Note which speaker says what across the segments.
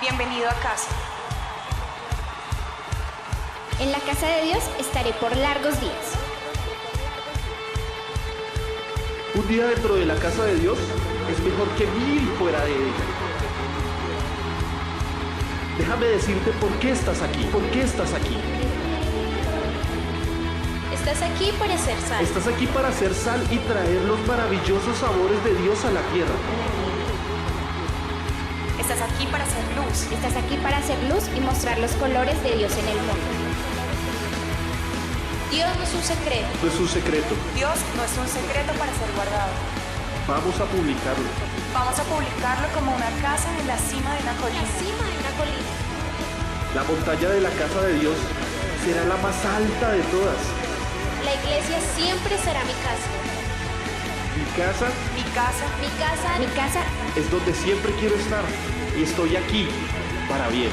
Speaker 1: Bienvenido a casa.
Speaker 2: En la casa de Dios estaré por largos días.
Speaker 3: Un día dentro de la casa de Dios es mejor que 1000 fuera de ella. Déjame decirte por qué estás aquí, por qué estás aquí.
Speaker 2: Estás aquí para ser sal.
Speaker 3: Estás aquí para hacer sal y traer los maravillosos sabores de Dios a la tierra.
Speaker 1: Estás aquí para hacer luz.
Speaker 2: Estás aquí para hacer luz y mostrar los colores de Dios en el mundo. Dios no es un secreto.
Speaker 3: No es un secreto.
Speaker 1: Dios no es un secreto para ser guardado.
Speaker 3: Vamos a publicarlo.
Speaker 1: Vamos a publicarlo como una casa en la cima de una colina.
Speaker 3: La montaña de la casa de Dios será la más alta de todas.
Speaker 2: La iglesia siempre será mi casa.
Speaker 3: Mi casa
Speaker 1: Mi casa
Speaker 2: Mi casa, mi casa.
Speaker 3: es donde siempre quiero estar y estoy aquí para bien.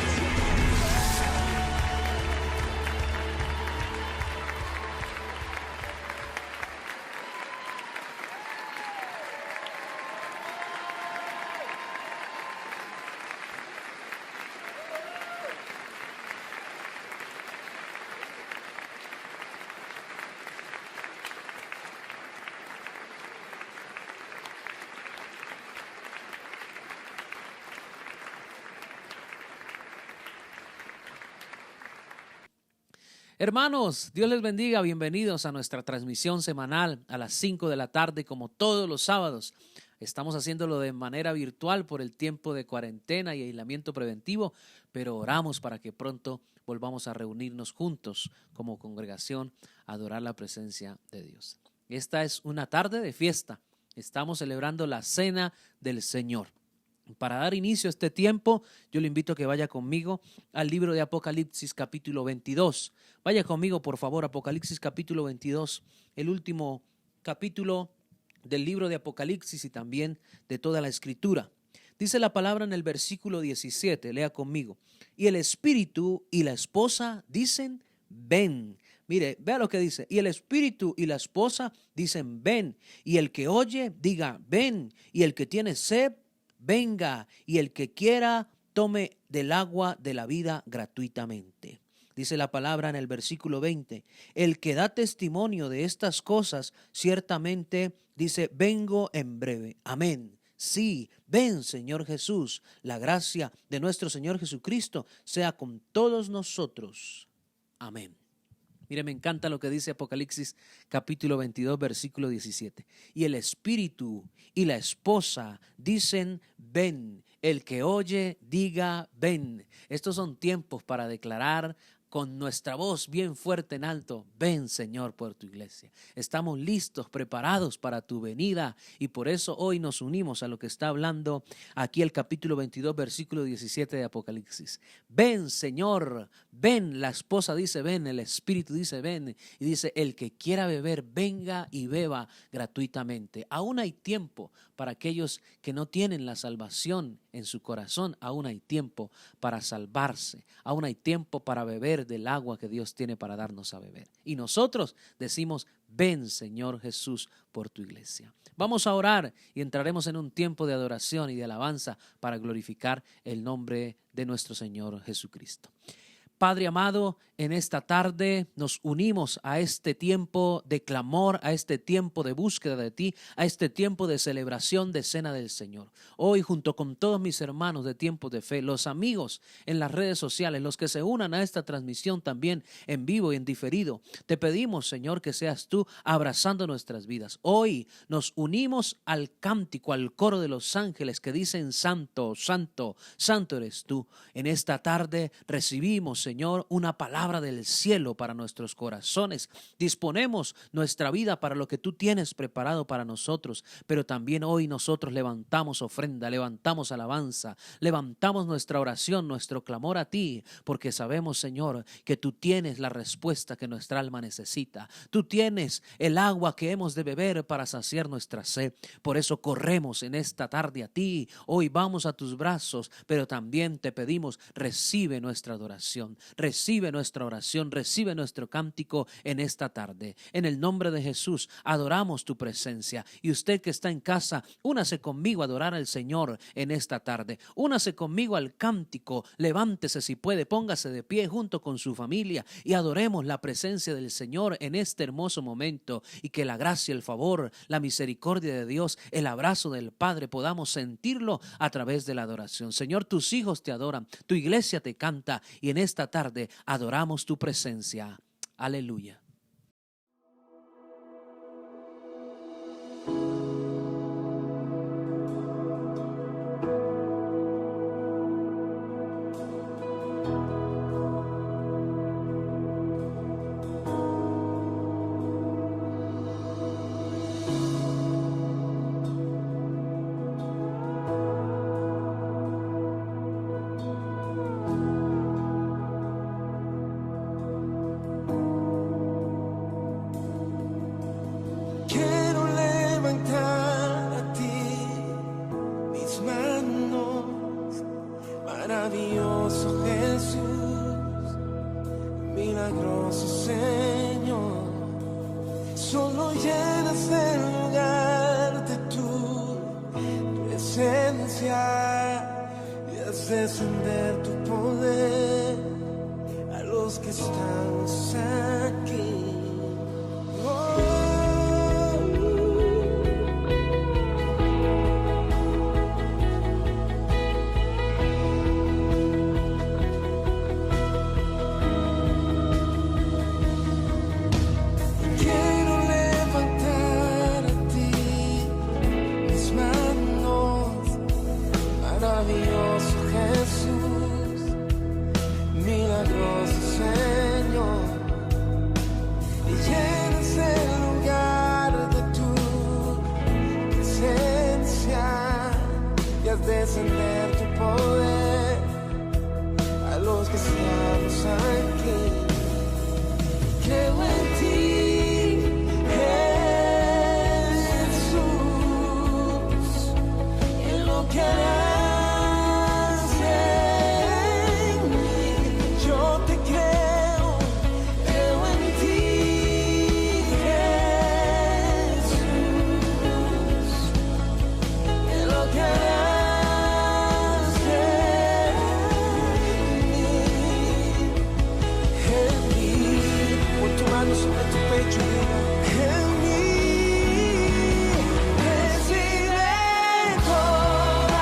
Speaker 4: Hermanos, Dios les bendiga, bienvenidos a nuestra transmisión semanal a las 5 de la tarde como todos los sábados. Estamos haciéndolo de manera virtual por el tiempo de cuarentena y aislamiento preventivo, pero oramos para que pronto volvamos a reunirnos juntos como congregación a adorar la presencia de Dios. Esta es una tarde de fiesta, estamos celebrando la Cena del Señor. Para dar inicio a este tiempo, yo le invito a que vaya conmigo al libro de Apocalipsis capítulo 22. Vaya conmigo, por favor, Apocalipsis capítulo 22, el último capítulo del libro de Apocalipsis y también de toda la Escritura. Dice la palabra en el versículo 17, lea conmigo. Y el Espíritu y la esposa dicen, ven. Mire, vea lo que dice. Y el Espíritu y la esposa dicen, ven. Y el que oye, diga, ven. Y el que tiene sed, venga, y el que quiera tome del agua de la vida gratuitamente. Dice la palabra en el versículo 20, el que da testimonio de estas cosas, ciertamente dice, vengo en breve. Amén. Sí, ven, Señor Jesús. La gracia de nuestro Señor Jesucristo sea con todos nosotros. Amén. Mire, me encanta lo que dice Apocalipsis capítulo 22, versículo 17. Y el Espíritu y la esposa dicen, ven. El que oye, diga, ven. Estos son tiempos para declarar con nuestra voz bien fuerte en alto, ven, Señor, por tu iglesia. Estamos listos, preparados para tu venida y por eso hoy nos unimos a lo que está hablando aquí el capítulo 22, versículo 17 de Apocalipsis. Ven, Señor, ven. La esposa dice ven, el Espíritu dice ven y dice el que quiera beber, venga y beba gratuitamente. Aún hay tiempo para aquellos que no tienen la salvación en su corazón, aún hay tiempo para salvarse, aún hay tiempo para beber del agua que Dios tiene para darnos a beber. Y nosotros decimos, ven, Señor Jesús, por tu iglesia. Vamos a orar y entraremos en un tiempo de adoración y de alabanza para glorificar el nombre de nuestro Señor Jesucristo. Padre amado, en esta tarde nos unimos a este tiempo de clamor, a este tiempo de búsqueda de ti, a este tiempo de celebración de Cena del Señor. Hoy, junto con todos mis hermanos de Tiempos de Fe, los amigos en las redes sociales, los que se unan a esta transmisión también en vivo y en diferido, te pedimos, Señor, que seas tú abrazando nuestras vidas. Hoy nos unimos al cántico, al coro de los ángeles que dicen, Santo, Santo, Santo eres tú. En esta tarde recibimos, Señor, una palabra del cielo para nuestros corazones. Disponemos nuestra vida para lo que tú tienes preparado para nosotros, pero también hoy nosotros levantamos ofrenda, levantamos alabanza, levantamos nuestra oración, nuestro clamor a ti, porque sabemos, Señor, que tú tienes la respuesta que nuestra alma necesita. Tú tienes el agua que hemos de beber para saciar nuestra sed. Por eso corremos en esta tarde a ti. Hoy vamos a tus brazos, pero también te pedimos, recibe nuestra adoración. Recibe nuestra nuestra oración, recibe nuestro cántico en esta tarde. En el nombre de Jesús, adoramos tu presencia. Y usted que está en casa, únase conmigo a adorar al Señor en esta tarde. Únase conmigo al cántico. Levántese si puede, póngase de pie junto con su familia y adoremos la presencia del Señor en este hermoso momento, y que la gracia, el favor, la misericordia de Dios, el abrazo del Padre podamos sentirlo a través de la adoración. Señor, tus hijos te adoran, tu iglesia te canta, y en esta tarde adoramos tu presencia. Aleluya.
Speaker 5: Maravilloso Jesús, milagroso Señor, solo llenas el lugar de tu presencia y haces descender tu poder a los que estamos aquí. Descender tu poder a los que estamos aquí. Creo en ti, Jesús, en lo que harás en mí. Yo te creo en ti, Jesús, en lo que harás. Sobre tu pecho, en mí recibe toda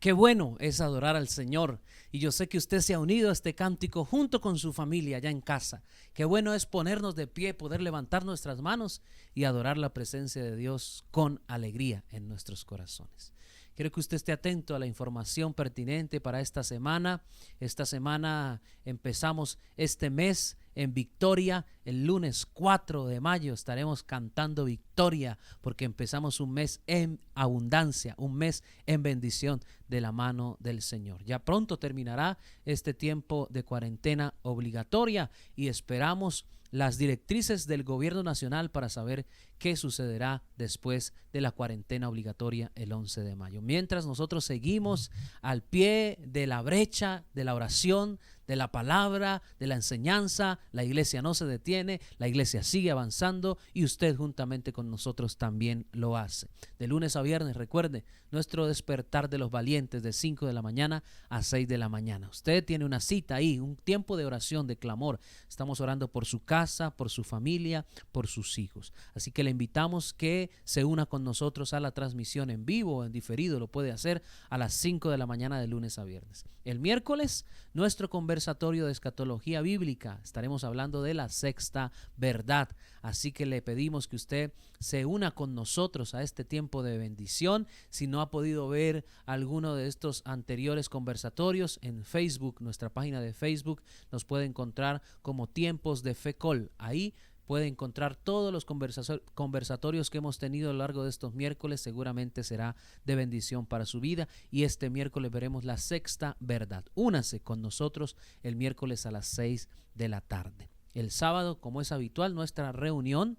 Speaker 4: Qué bueno es adorar al Señor, y yo sé que usted se ha unido a este cántico junto con su familia allá en casa. Qué bueno es ponernos de pie, poder levantar nuestras manos y adorar la presencia de Dios con alegría en nuestros corazones. Quiero que usted esté atento a la información pertinente para esta semana. Esta semana empezamos este mes en victoria. El lunes 4 de mayo estaremos cantando victoria porque empezamos un mes en abundancia, un mes en bendición de la mano del Señor. Ya pronto terminará este tiempo de cuarentena obligatoria y esperamos las directrices del gobierno nacional para saber qué sucederá después de la cuarentena obligatoria el 11 de mayo. Mientras nosotros seguimos al pie de la brecha de la oración, de la palabra, de la enseñanza, la iglesia no se detiene, la iglesia sigue avanzando y usted juntamente con nosotros también lo hace. De lunes a viernes, recuerde, nuestro despertar de los valientes de 5 de la mañana a 6 de la mañana. Usted tiene una cita ahí, un tiempo de oración, de clamor. Estamos orando por su casa, por su familia, por sus hijos. Así que le invitamos que se una con nosotros a la transmisión en vivo o en diferido. Lo puede hacer a las 5 de la mañana de lunes a viernes. El miércoles, nuestro conversatorio de escatología bíblica. Estaremos hablando de la sexta verdad. Así que le pedimos que usted se una con nosotros a este tiempo de bendición. Si no ha podido ver alguno de estos anteriores conversatorios, en Facebook, nuestra página de Facebook, nos puede encontrar como Tiempos de Fe Col. Ahí puede encontrar todos los conversatorios que hemos tenido a lo largo de estos miércoles. Seguramente será de bendición para su vida. Y este miércoles veremos la sexta verdad. Únase con nosotros el miércoles a las 6 de la tarde. El sábado, como es habitual, nuestra reunión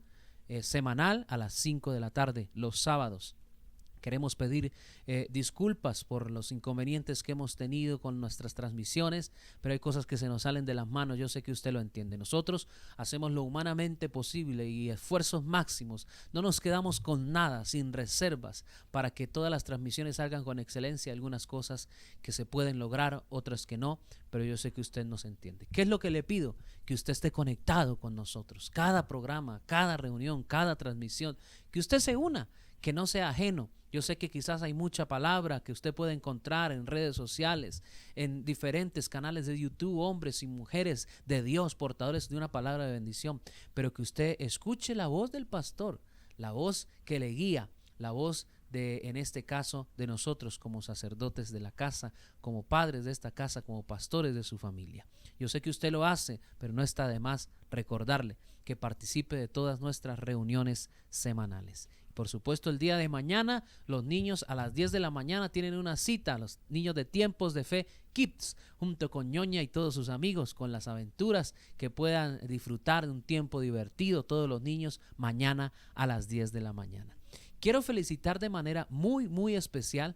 Speaker 4: semanal a las 5 de la tarde, los sábados. Queremos pedir disculpas por los inconvenientes que hemos tenido con nuestras transmisiones, pero hay cosas que se nos salen de las manos. Yo sé que usted lo entiende. Nosotros hacemos lo humanamente posible y esfuerzos máximos. No nos quedamos con nada, sin reservas, para que todas las transmisiones salgan con excelencia. Algunas cosas que se pueden lograr, otras que no, pero yo sé que usted nos entiende. ¿Qué es lo que le pido? Que usted esté conectado con nosotros. Cada programa, cada reunión, cada transmisión, que usted se una, que no sea ajeno. Yo sé que quizás hay mucha palabra que usted puede encontrar en redes sociales, en diferentes canales de YouTube, hombres y mujeres de Dios, portadores de una palabra de bendición, pero que usted escuche la voz del pastor, la voz que le guía, la voz de, en este caso, de nosotros como sacerdotes de la casa, como padres de esta casa, como pastores de su familia. Yo sé que usted lo hace, pero no está de más recordarle que participe de todas nuestras reuniones semanales. Por supuesto, el día de mañana, los niños a las 10 de la mañana tienen una cita, los niños de Tiempos de Fe Kids, junto con Ñoña y todos sus amigos, con las aventuras que puedan disfrutar de un tiempo divertido, todos los niños, mañana a las 10 de la mañana. Quiero felicitar de manera muy especial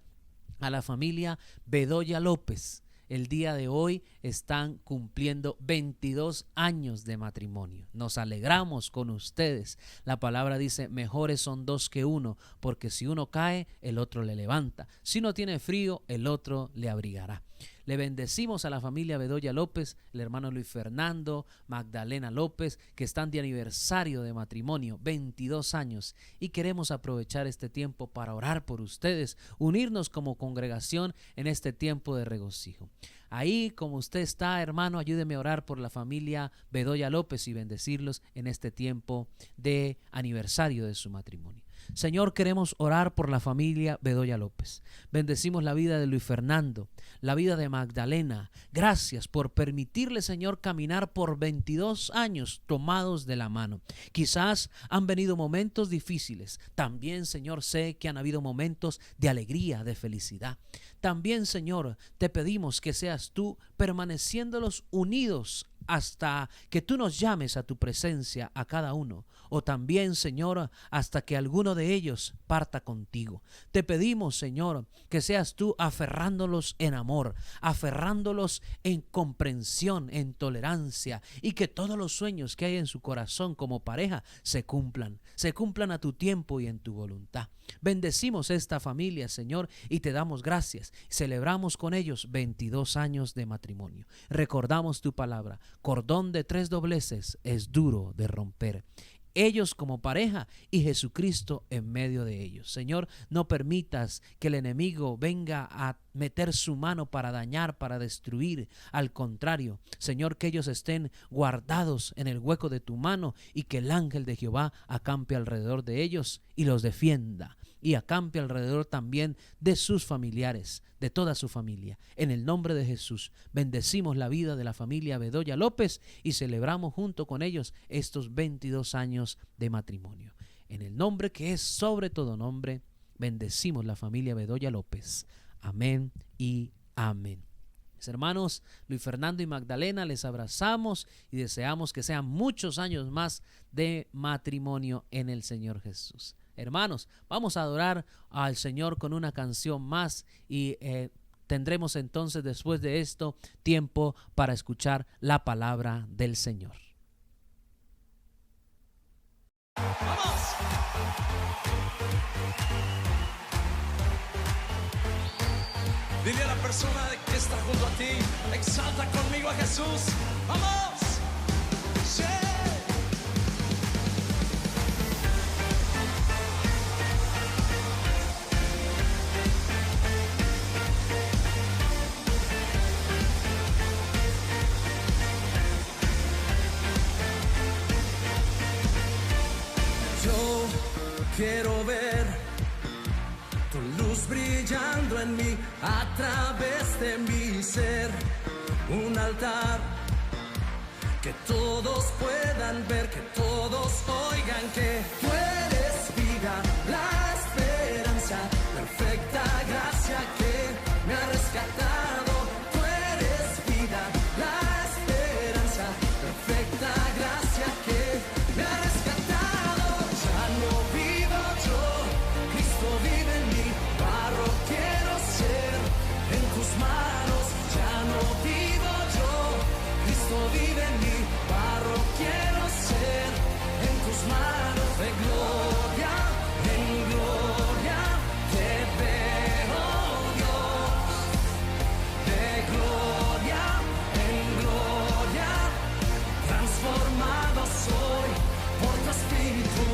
Speaker 4: a la familia Bedoya López. El día de hoy están cumpliendo 22 años de matrimonio. Nos alegramos con ustedes. La palabra dice, mejores son dos que uno, porque si uno cae, el otro le levanta. Si uno tiene frío, el otro le abrigará. Le bendecimos a la familia Bedoya López, el hermano Luis Fernando, Magdalena López, que están de aniversario de matrimonio, 22 años. Y queremos aprovechar este tiempo para orar por ustedes, unirnos como congregación en este tiempo de regocijo. Ahí, como usted está, hermano, ayúdeme a orar por la familia Bedoya López y bendecirlos en este tiempo de aniversario de su matrimonio. Señor, queremos orar por la familia Bedoya López. Bendecimos la vida de Luis Fernando, la vida de Magdalena. Gracias por permitirle, Señor, caminar por 22 años tomados de la mano. Quizás han venido momentos difíciles. También, Señor, sé que han habido momentos de alegría, de felicidad. También, Señor, te pedimos que seas tú permaneciéndolos unidos hasta que tú nos llames a tu presencia a cada uno, o también, Señor, hasta que alguno de ellos parta contigo. Te pedimos, Señor, que seas tú aferrándolos en amor, aferrándolos en comprensión, en tolerancia, y que todos los sueños que hay en su corazón como pareja se cumplan a tu tiempo y en tu voluntad. Bendecimos esta familia, Señor, y te damos gracias. Celebramos con ellos 22 años de matrimonio. Recordamos tu palabra. Cordón de 3 dobleces es duro de romper. ellos como pareja y Jesucristo en medio de ellos. Señor, no permitas que el enemigo venga a meter su mano para dañar, para destruir. Al contrario, Señor, que ellos estén guardados en el hueco de tu mano y que el ángel de Jehová acampe alrededor de ellos y los defienda. Y acampe alrededor también de sus familiares, de toda su familia. En el nombre de Jesús, bendecimos la vida de la familia Bedoya López y celebramos junto con ellos estos 22 años de matrimonio. En el nombre que es sobre todo nombre, bendecimos la familia Bedoya López. Amén y amén. Mis hermanos Luis Fernando y Magdalena, les abrazamos y deseamos que sean muchos años más de matrimonio en el Señor Jesús. Hermanos, vamos a adorar al Señor con una canción más y tendremos entonces después de esto tiempo para escuchar la palabra del Señor.
Speaker 5: ¡Vamos! Dile a la persona que está junto a ti, exalta conmigo a Jesús. ¡Vamos! ¡Sí! Yo quiero ver tu luz brillando en mí, a través de mi ser, un altar que todos puedan ver, que todos oigan que tú eres vida, la esperanza, perfecta gracia que me ha rescatado. Tú eres vida, la esperanza, perfecta gracia que me ha rescatado. Ya no vivo yo, Cristo vive en mí, barro quiero ser en tus manos. Ya no vivo yo, Cristo vive en mí, barro quiero ser en tus manos. De gloria en gloria te veo, Dios. De gloria en gloria transformado soy por tu espíritu.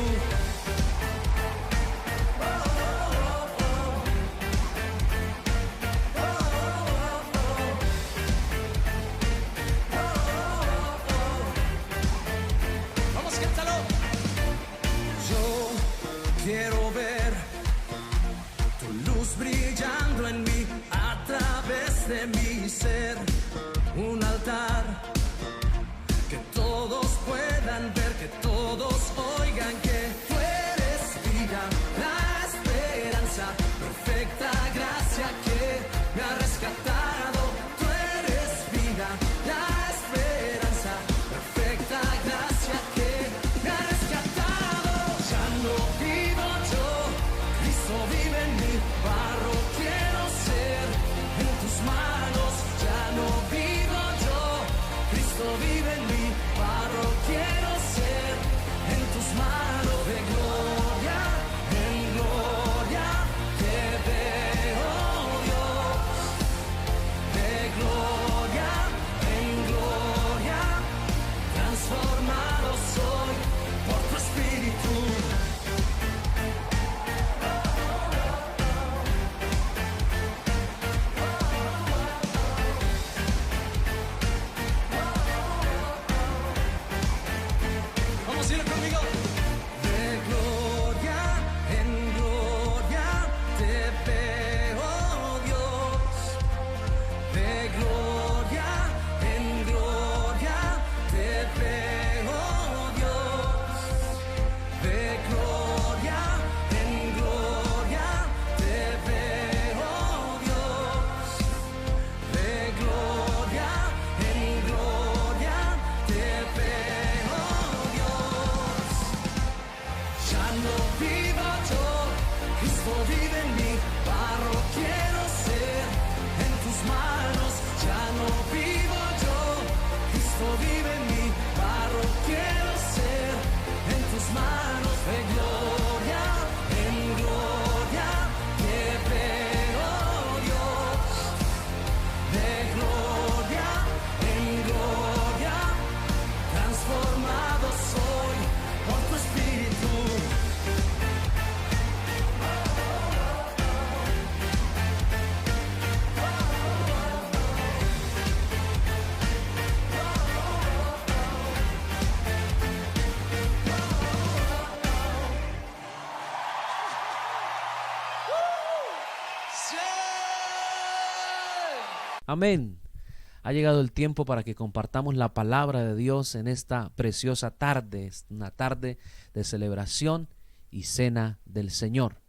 Speaker 5: Vamos, cántalo. Yo quiero ver tu luz brillando en mí, a través de mi ser, un altar que todos puedan ver, que todos oigan que tú eres vida, la esperanza, perfecta gracia que me ha rescatado. Tú eres vida, la esperanza, perfecta gracia que me ha rescatado. Ya no vivo yo, Cristo vive en mí, barro quiero ser en tus manos. Ya no vivo yo, Cristo vive en mí, barro quiero ser en tus manos. De gloria en gloria te veo, Dios. De gloria en gloria transformado soy por tu espíritu. Vamos a ir conmigo. De gloria en gloria te veo, Dios. De gloria en gloria te veo, Dios. De gloria en gloria te veo, Dios. De gloria en gloria te veo, Dios. Ya no vivo yo, Cristo vive en mí, barro quiero ser en tus manos. Ya no vivo yo, Cristo vive en mí, barro quiero ser en tus manos. De gloria en gloria te veo, Dios. De gloria en gloria transformado soy por tu espíritu.
Speaker 4: Amén. Ha llegado el tiempo para que compartamos la palabra de Dios en esta preciosa tarde, una tarde de celebración y cena del Señor.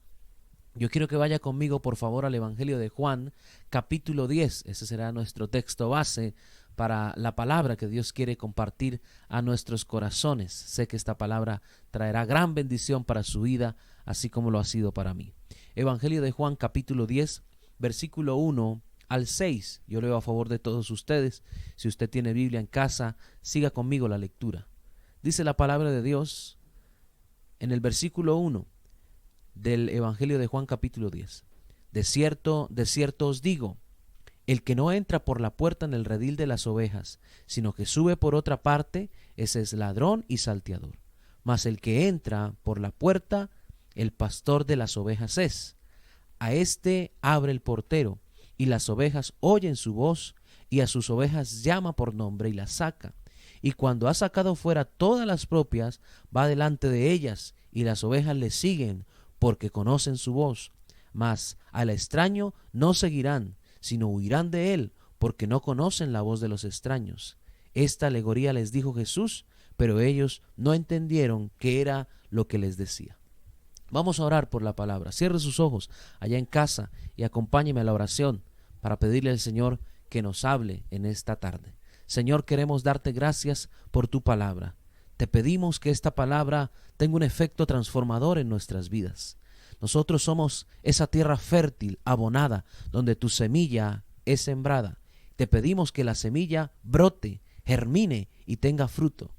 Speaker 4: Yo quiero que vaya conmigo, por favor, al Evangelio de Juan, capítulo 10. Ese será nuestro texto base para la palabra que Dios quiere compartir a nuestros corazones. Sé que esta palabra traerá gran bendición para su vida, así como lo ha sido para mí. Evangelio de Juan, capítulo 10, versículo 1 al 6. Yo leo a favor de todos ustedes. Si usted tiene Biblia en casa, siga conmigo la lectura. Dice la palabra de Dios en el versículo 1 del Evangelio de Juan capítulo 10. De cierto os digo, el que no entra por la puerta en el redil de las ovejas, sino que sube por otra parte, ese es ladrón y salteador. Mas el que entra por la puerta, el pastor de las ovejas es. A éste abre el portero, y las ovejas oyen su voz, y a sus ovejas llama por nombre y las saca. Y cuando ha sacado fuera todas las propias, va delante de ellas, y las ovejas le siguen, porque conocen su voz. Mas al extraño no seguirán, sino huirán de él, porque no conocen la voz de los extraños. Esta alegoría les dijo Jesús, pero ellos no entendieron qué era lo que les decía. Vamos a orar por la palabra. Cierre sus ojos allá en casa y acompáñeme a la oración para pedirle al Señor que nos hable en esta tarde. Señor, queremos darte gracias por tu palabra. Te pedimos que esta palabra tenga un efecto transformador en nuestras vidas. Nosotros somos esa tierra fértil, abonada, donde tu semilla es sembrada. Te pedimos que la semilla brote, germine y tenga fruto.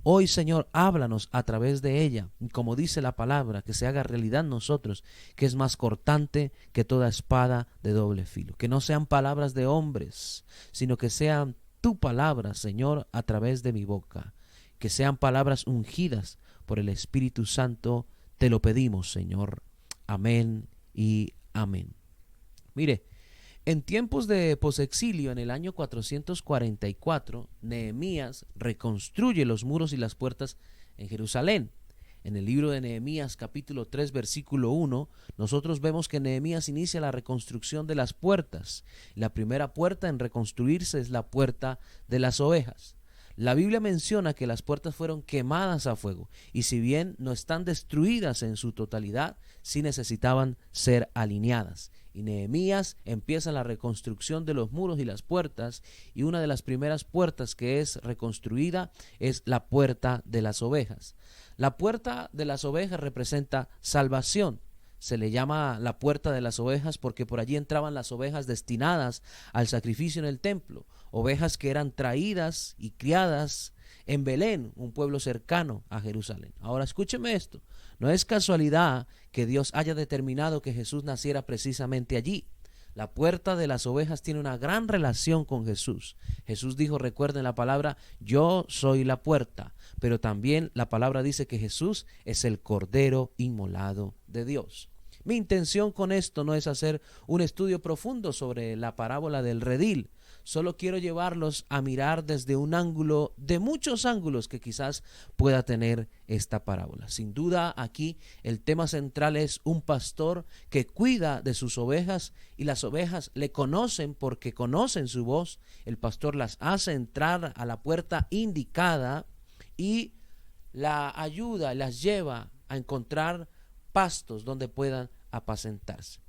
Speaker 4: Hoy, Señor, háblanos a través de ella, y como dice la palabra, que se haga realidad en nosotros, que es más cortante que toda espada de doble filo. Que no sean palabras de hombres, sino que sean tu palabra, Señor, a través de mi boca. Que sean palabras ungidas por el Espíritu Santo, te lo pedimos, Señor. Amén y amén. Mire, en tiempos de posexilio, en el año 444, Nehemías reconstruye los muros y las puertas en Jerusalén. En el libro de Nehemías, capítulo 3, versículo 1, nosotros vemos que Nehemías inicia la reconstrucción de las puertas. La primera puerta en reconstruirse es la puerta de las ovejas. La Biblia menciona que las puertas fueron quemadas a fuego, y si bien no están destruidas en su totalidad, sí necesitaban ser alineadas. Y Nehemías empieza la reconstrucción de los muros y las puertas, y una de las primeras puertas que es reconstruida es la puerta de las ovejas. La puerta de las ovejas representa salvación. Se le llama la puerta de las ovejas porque por allí entraban las ovejas destinadas al sacrificio en el templo, ovejas que eran traídas y criadas en Belén, un pueblo cercano a Jerusalén. Ahora escúcheme esto, no es casualidad que Dios haya determinado que Jesús naciera precisamente allí. La puerta de las ovejas tiene una gran relación con Jesús. Jesús dijo, recuerden la palabra, yo soy la puerta, pero también la palabra dice que Jesús es el Cordero inmolado de Dios. Mi intención con esto no es hacer un estudio profundo sobre la parábola del redil. Solo quiero llevarlos a mirar desde un ángulo, de muchos ángulos que quizás pueda tener esta parábola. Sin duda aquí el tema central es un pastor que cuida de sus ovejas y las ovejas le conocen porque conocen su voz. El pastor las hace entrar a la puerta indicada y la ayuda, las lleva a encontrar pastos donde puedan apacentarse.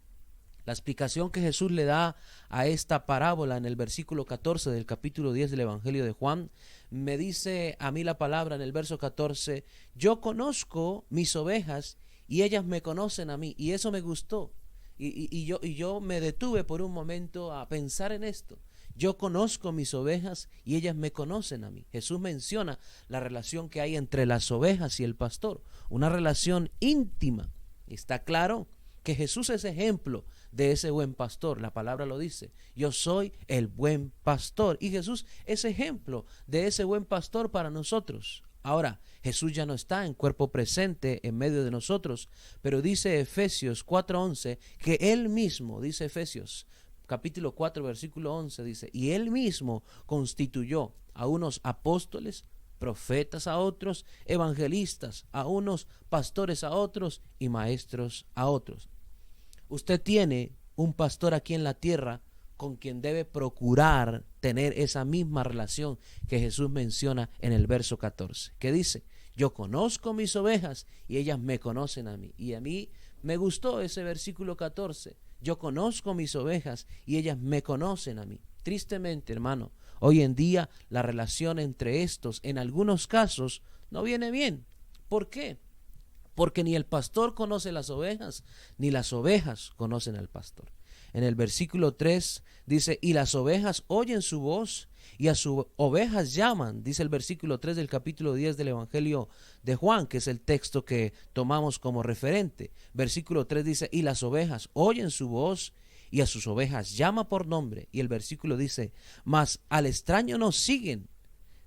Speaker 4: La explicación que Jesús le da a esta parábola en el versículo 14 del capítulo 10 del Evangelio de Juan, me dice a mí la palabra en el verso 14, yo conozco mis ovejas y ellas me conocen a mí, y eso me gustó. Y yo me detuve por un momento a pensar en esto. Yo conozco mis ovejas y ellas me conocen a mí. Jesús menciona la relación que hay entre las ovejas y el pastor, una relación íntima. Está claro que Jesús es ejemplo de ese buen pastor. La palabra lo dice, yo soy el buen pastor, y Jesús es ejemplo de ese buen pastor para nosotros. Ahora, Jesús ya no está en cuerpo presente en medio de nosotros, pero dice Efesios 4:11 que Él mismo, dice Efesios capítulo 4 versículo 11, dice, y Él mismo constituyó a unos apóstoles, profetas a otros, evangelistas a unos, pastores a otros y maestros a otros. Usted tiene un pastor aquí en la tierra con quien debe procurar tener esa misma relación que Jesús menciona en el verso 14, que dice: yo conozco mis ovejas y ellas me conocen a mí. Y a mí me gustó ese versículo 14. Yo conozco mis ovejas y ellas me conocen a mí. Tristemente, hermano, hoy en día la relación entre estos, en algunos casos, no viene bien. ¿Por qué? Porque ni el pastor conoce las ovejas, ni las ovejas conocen al pastor. En el versículo 3 dice: y las ovejas oyen su voz y a sus ovejas llaman. Dice el versículo 3 del capítulo 10 del Evangelio de Juan, que es el texto que tomamos como referente. Versículo 3 dice: y las ovejas oyen su voz y a sus ovejas llama por nombre. Y el versículo dice: mas al extraño no siguen,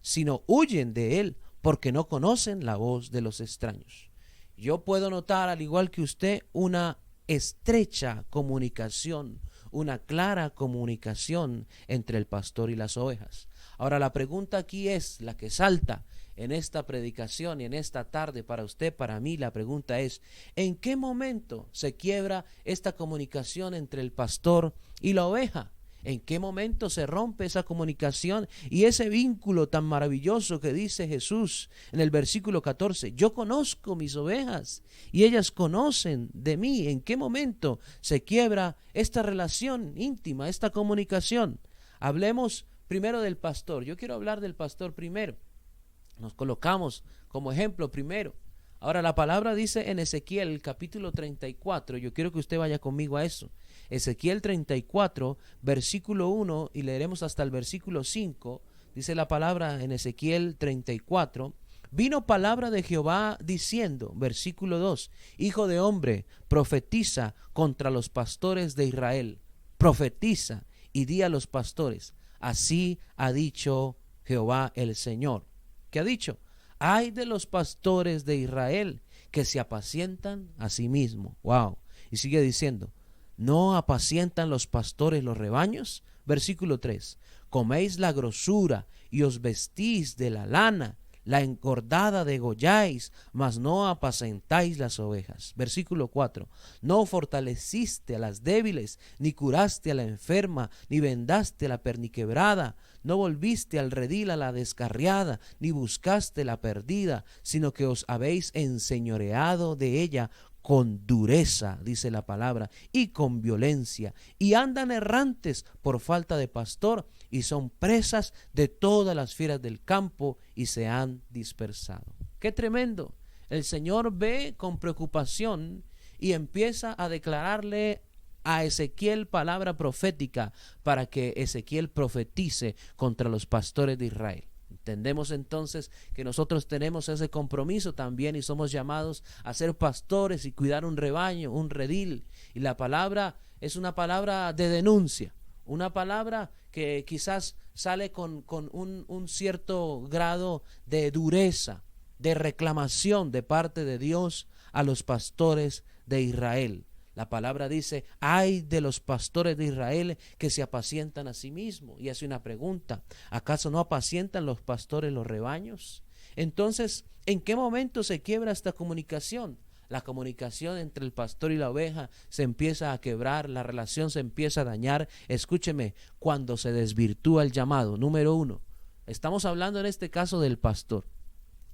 Speaker 4: sino huyen de él, porque no conocen la voz de los extraños. Yo puedo notar, al igual que usted, una estrecha comunicación, una clara comunicación entre el pastor y las ovejas. Ahora, la pregunta aquí es la que salta en esta predicación y en esta tarde para usted, para mí. La pregunta es: ¿en qué momento se quiebra esta comunicación entre el pastor y la oveja? ¿En qué momento se rompe esa comunicación y ese vínculo tan maravilloso que dice Jesús en el versículo 14? Yo conozco mis ovejas y ellas conocen de mí. ¿En qué momento se quiebra esta relación íntima, esta comunicación? Hablemos primero del pastor. Yo quiero hablar del pastor primero. Nos colocamos como ejemplo primero. Ahora, la palabra dice en Ezequiel capítulo 34, yo quiero que usted vaya conmigo a eso. Ezequiel 34, versículo 1, y leeremos hasta el versículo 5, dice la palabra en Ezequiel 34, vino palabra de Jehová diciendo, versículo 2, hijo de hombre, profetiza contra los pastores de Israel, profetiza y di a los pastores, así ha dicho Jehová el Señor. ¿Qué ha dicho? Ay de los pastores de Israel que se apacientan a sí mismos. Wow. Y sigue diciendo: ¿no apacientan los pastores los rebaños? Versículo 3. Coméis la grosura y os vestís de la lana, la engordada degolláis, mas no apacentáis las ovejas. Versículo 4. No fortaleciste a las débiles, ni curaste a la enferma, ni vendaste a la perniquebrada, no volviste al redil a la descarriada, ni buscaste la perdida, sino que os habéis enseñoreado de ella con dureza, dice la palabra, y con violencia, y andan errantes por falta de pastor, y son presas de todas las fieras del campo, y se han dispersado. ¡Qué tremendo! El Señor ve con preocupación y empieza a declararle a Ezequiel palabra profética para que Ezequiel profetice contra los pastores de Israel. Entendemos entonces que nosotros tenemos ese compromiso también y somos llamados a ser pastores y cuidar un rebaño, un redil. Y la palabra es una palabra de denuncia, una palabra que quizás sale con un cierto grado de dureza, de reclamación de parte de Dios a los pastores de Israel. La palabra dice: ay de los pastores de Israel que se apacientan a sí mismos. Y hace una pregunta: ¿acaso no apacientan los pastores los rebaños? Entonces, ¿en qué momento se quiebra esta comunicación? La comunicación entre el pastor y la oveja se empieza a quebrar, la relación se empieza a dañar. Escúcheme, cuando se desvirtúa el llamado. Número 1, estamos hablando en este caso del pastor.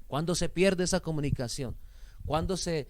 Speaker 4: Cuando se pierde esa comunicación, cuando se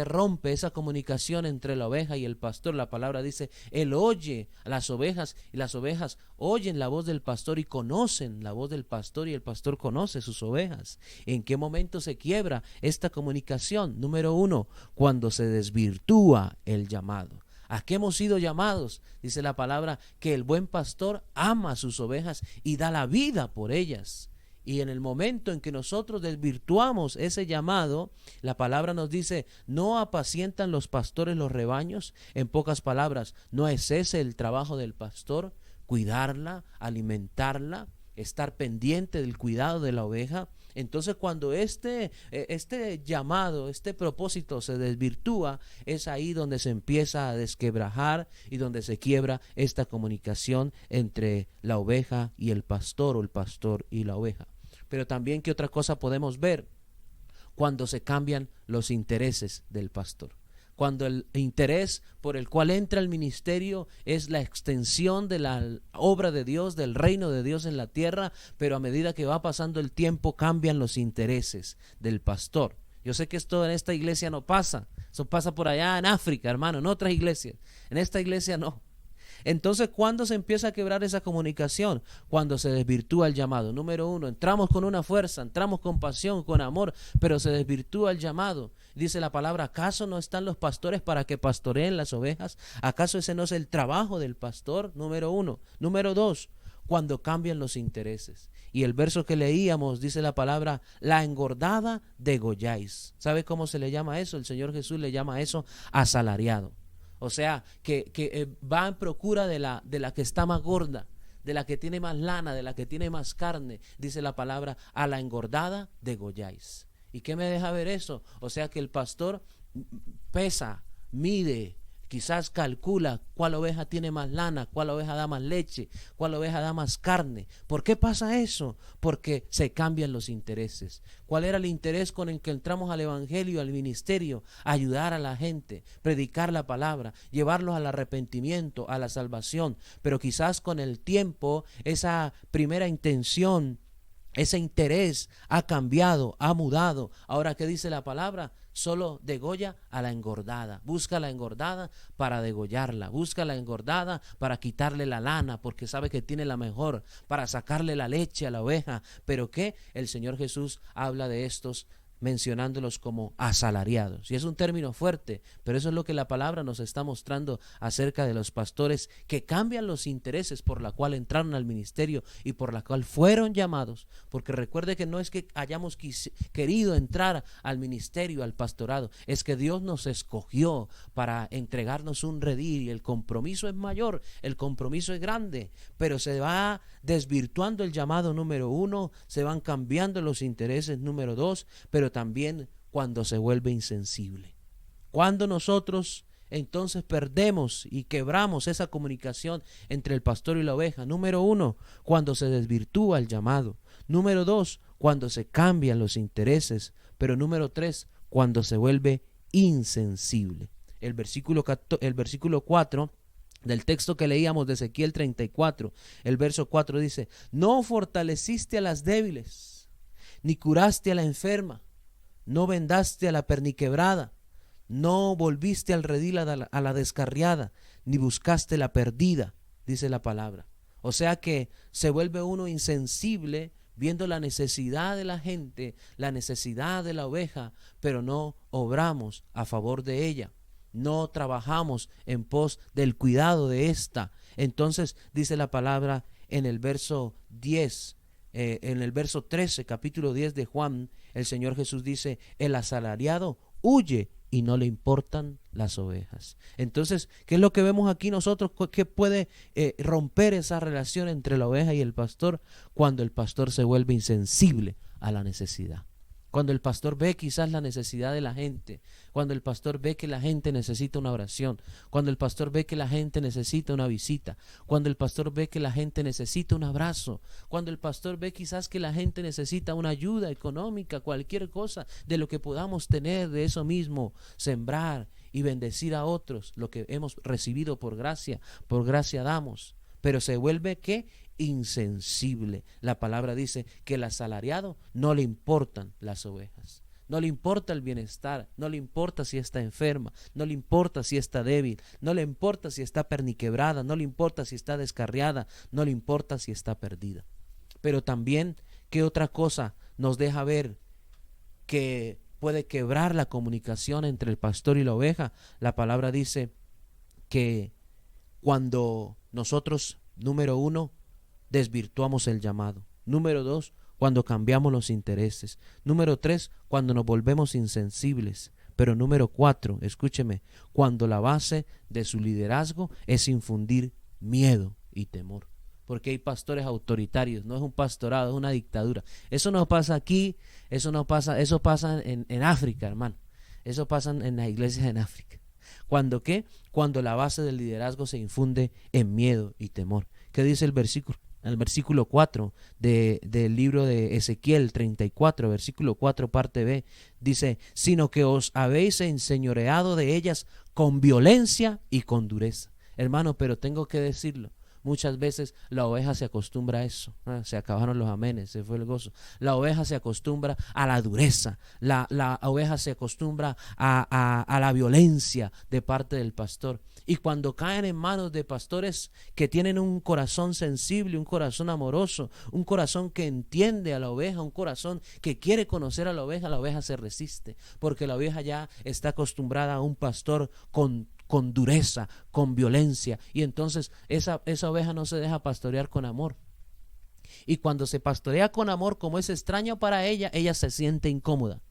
Speaker 4: rompe esa comunicación entre la oveja y el pastor, la palabra dice: él oye a las ovejas y las ovejas oyen la voz del pastor y conocen la voz del pastor y el pastor conoce sus ovejas. ¿En qué momento se quiebra esta comunicación? Número 1, cuando se desvirtúa el llamado. ¿A qué hemos sido llamados? Dice la palabra que el buen pastor ama a sus ovejas y da la vida por ellas. Y en el momento en que nosotros desvirtuamos ese llamado, la palabra nos dice: no apacientan los pastores los rebaños. En pocas palabras, no es ese el trabajo del pastor, cuidarla, alimentarla, estar pendiente del cuidado de la oveja. Entonces, cuando este llamado, este propósito se desvirtúa, es ahí donde se empieza a desquebrajar y donde se quiebra esta comunicación entre la oveja y el pastor, o el pastor y la oveja. Pero también, ¿qué otra cosa podemos ver? Cuando se cambian los intereses del pastor. cuando el interés por el cual entra el ministerio es la extensión de la obra de Dios, del reino de Dios en la tierra, pero a medida que va pasando el tiempo cambian los intereses del pastor. Yo sé que esto en esta iglesia no pasa, eso pasa por allá en África, hermano, en otras iglesias, en esta iglesia no. Entonces, ¿cuándo se empieza a quebrar esa comunicación? Cuando se desvirtúa el llamado. Número 1, entramos con una fuerza, entramos con pasión, con amor, pero se desvirtúa el llamado. Dice la palabra, ¿acaso no están los pastores para que pastoreen las ovejas? ¿Acaso ese no es el trabajo del pastor? Número 1. Número 2, cuando cambian los intereses. Y el verso que leíamos dice la palabra, la engordada degolláis. ¿Sabe cómo se le llama eso? El Señor Jesús le llama eso asalariado. O sea, que va en procura de la que está más gorda, de la que tiene más lana, de la que tiene más carne. Dice la palabra, a la engordada degolláis. ¿Y qué me deja ver eso? O sea que el pastor pesa, mide, quizás calcula cuál oveja tiene más lana, cuál oveja da más leche, cuál oveja da más carne. ¿Por qué pasa eso? Porque se cambian los intereses. ¿Cuál era el interés con el que entramos al evangelio, al ministerio? Ayudar a la gente, predicar la palabra, llevarlos al arrepentimiento, a la salvación. Pero quizás con el tiempo esa primera intención, ese interés ha cambiado, ha mudado. Ahora, ¿qué dice la palabra? Solo degolla a la engordada. Busca la engordada para degollarla. Busca la engordada para quitarle la lana, porque sabe que tiene la mejor, para sacarle la leche a la oveja. ¿Pero qué? El Señor Jesús habla de estos mencionándolos como asalariados. Y es un término fuerte, pero eso es lo que la palabra nos está mostrando acerca de los pastores que cambian los intereses por la cual entraron al ministerio y por la cual fueron llamados. Porque recuerde que no es que hayamos querido entrar al ministerio, al pastorado, es que Dios nos escogió para entregarnos un redil y el compromiso es mayor, el compromiso es grande, pero se va desvirtuando el llamado número 1, se van cambiando los intereses número 2, pero también cuando se vuelve insensible. Cuando nosotros entonces perdemos y quebramos esa comunicación entre el pastor y la oveja. Número 1, cuando se desvirtúa el llamado. Número 2, cuando se cambian los intereses. Pero número 3, cuando se vuelve insensible. El versículo 4 del texto que leíamos de Ezequiel 34, el verso 4 dice, no fortaleciste a las débiles, ni curaste a la enferma, no vendaste a la perniquebrada, no volviste al redil a la descarriada, ni buscaste la perdida, dice la palabra. O sea que se vuelve uno insensible viendo la necesidad de la gente, la necesidad de la oveja, pero no obramos a favor de ella. No trabajamos en pos del cuidado de esta. Entonces dice la palabra en el verso 10, en el verso 13, capítulo 10 de Juan, el Señor Jesús dice, el asalariado huye y no le importan las ovejas. Entonces, ¿qué es lo que vemos aquí nosotros? ¿Qué puede romper esa relación entre la oveja y el pastor? Cuando el pastor se vuelve insensible a la necesidad. Cuando el pastor ve quizás la necesidad de la gente, cuando el pastor ve que la gente necesita una oración, cuando el pastor ve que la gente necesita una visita, cuando el pastor ve que la gente necesita un abrazo, cuando el pastor ve quizás que la gente necesita una ayuda económica, cualquier cosa de lo que podamos tener de eso mismo, sembrar y bendecir a otros, lo que hemos recibido por gracia damos, pero se vuelve ¿qué? Insensible. La palabra dice que el asalariado no le importan las ovejas, no le importa el bienestar, no le importa si está enferma, no le importa si está débil, no le importa si está perniquebrada, no le importa si está descarriada, no le importa si está perdida. Pero también, ¿qué otra cosa nos deja ver que puede quebrar la comunicación entre el pastor y la oveja? La palabra dice que cuando nosotros, número 1, desvirtuamos el llamado. Número 2, cuando cambiamos los intereses. Número 3, cuando nos volvemos insensibles. Pero número 4, escúcheme, cuando la base de su liderazgo es infundir miedo y temor. Porque hay pastores autoritarios, no es un pastorado, es una dictadura. Eso no pasa aquí, eso pasa en África, hermano. Eso pasa en las iglesias en África. ¿Cuándo qué? Cuando la base del liderazgo se infunde en miedo y temor. ¿Qué dice el versículo? en el versículo 4 del libro de Ezequiel 34, versículo 4, parte B, dice, sino que os habéis enseñoreado de ellas con violencia y con dureza. Hermano, pero tengo que decirlo, muchas veces la oveja se acostumbra a eso. Se acabaron los amenes, se fue el gozo. La oveja se acostumbra a la dureza, la oveja se acostumbra a la violencia de parte del pastor. Y cuando caen en manos de pastores que tienen un corazón sensible, un corazón amoroso, un corazón que entiende a la oveja, un corazón que quiere conocer a la oveja se resiste, porque la oveja ya está acostumbrada a un pastor con dureza, con violencia, y entonces esa oveja no se deja pastorear con amor. Y cuando se pastorea con amor, como es extraño para ella, ella se siente incómoda.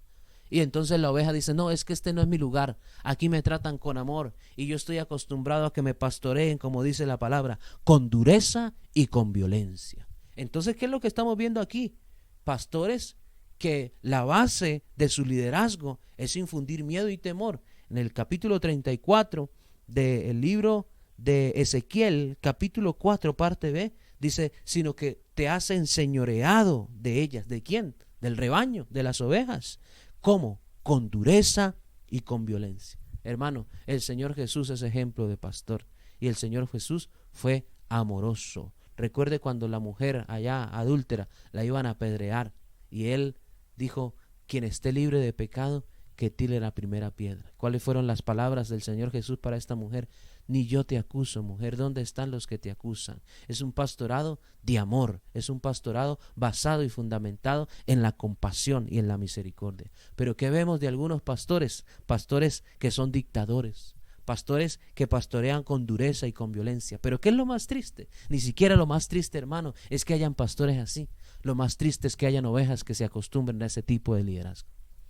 Speaker 4: Y entonces la oveja dice, no, es que este no es mi lugar, aquí me tratan con amor y yo estoy acostumbrado a que me pastoreen, como dice la palabra, con dureza y con violencia. Entonces, ¿qué es lo que estamos viendo aquí? Pastores que la base de su liderazgo es infundir miedo y temor. En el capítulo 34 del libro de Ezequiel, capítulo 4, parte B, dice, sino que te has enseñoreado de ellas. ¿De quién? Del rebaño, de las ovejas. ¿Cómo? Con dureza y con violencia. Hermano, el Señor Jesús es ejemplo de pastor y el Señor Jesús fue amoroso. Recuerde cuando la mujer allá adúltera la iban a apedrear y él dijo, quien esté libre de pecado, que tire la primera piedra. ¿Cuáles fueron las palabras del Señor Jesús para esta mujer? Ni yo te acuso, mujer, ¿dónde están los que te acusan? Es un pastorado de amor, es un pastorado basado y fundamentado en la compasión y en la misericordia. Pero ¿qué vemos de algunos pastores? Pastores que son dictadores, pastores que pastorean con dureza y con violencia. Pero ¿qué es lo más triste? Ni siquiera lo más triste, hermano, es que hayan pastores así. Lo más triste es que hayan ovejas que se acostumbren a ese tipo de liderazgo.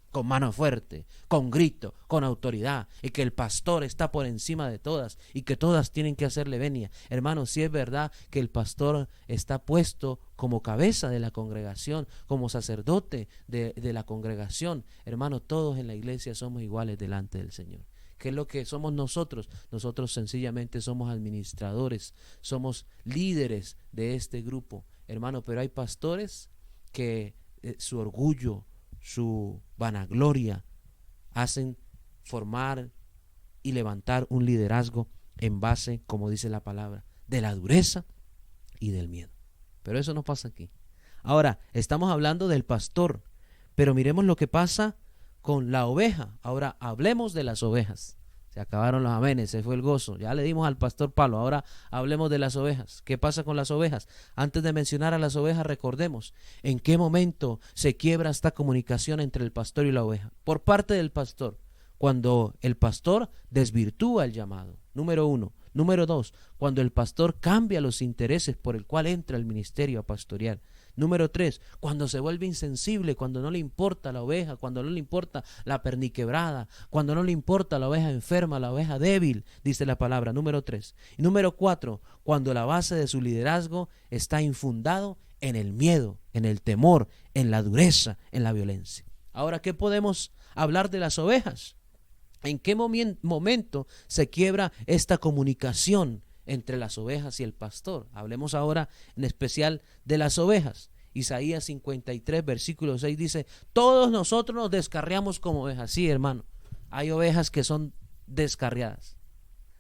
Speaker 4: Con mano fuerte, con grito, con autoridad, y que el pastor está por encima de todas y que todas tienen que hacerle venia. Hermano, si es verdad que el pastor está puesto como cabeza de la congregación, como sacerdote de la congregación, hermano, todos en la iglesia somos iguales delante del Señor. ¿Qué es lo que somos nosotros? Nosotros sencillamente somos administradores, somos líderes de este grupo, hermano, pero hay pastores que su orgullo, su vanagloria hacen formar y levantar un liderazgo en base, como dice la palabra, de la dureza y del miedo. Pero eso no pasa aquí. Ahora, estamos hablando del pastor, pero miremos lo que pasa con la oveja. Ahora hablemos de las ovejas. Se acabaron los amenes, se fue el gozo. Ya le dimos al pastor palo, ahora hablemos de las ovejas. ¿Qué pasa con las ovejas? Antes de mencionar a las ovejas, recordemos en qué momento se quiebra esta comunicación entre el pastor y la oveja. Por parte del pastor, cuando el pastor desvirtúa el llamado, número 1. Número 2, cuando el pastor cambia los intereses por el cual entra el ministerio a pastorear. Número 3, cuando se vuelve insensible, cuando no le importa la oveja, cuando no le importa la perniquebrada, cuando no le importa la oveja enferma, la oveja débil, dice la palabra. Número 3. Y número 4, cuando la base de su liderazgo está infundado en el miedo, en el temor, en la dureza, en la violencia. Ahora, ¿qué podemos hablar de las ovejas? ¿En qué momento se quiebra esta comunicación entre las ovejas y el pastor? Hablemos ahora en especial de las ovejas. Isaías 53, versículo 6 dice, todos nosotros nos descarriamos como ovejas. Sí, hermano, hay ovejas que son descarriadas.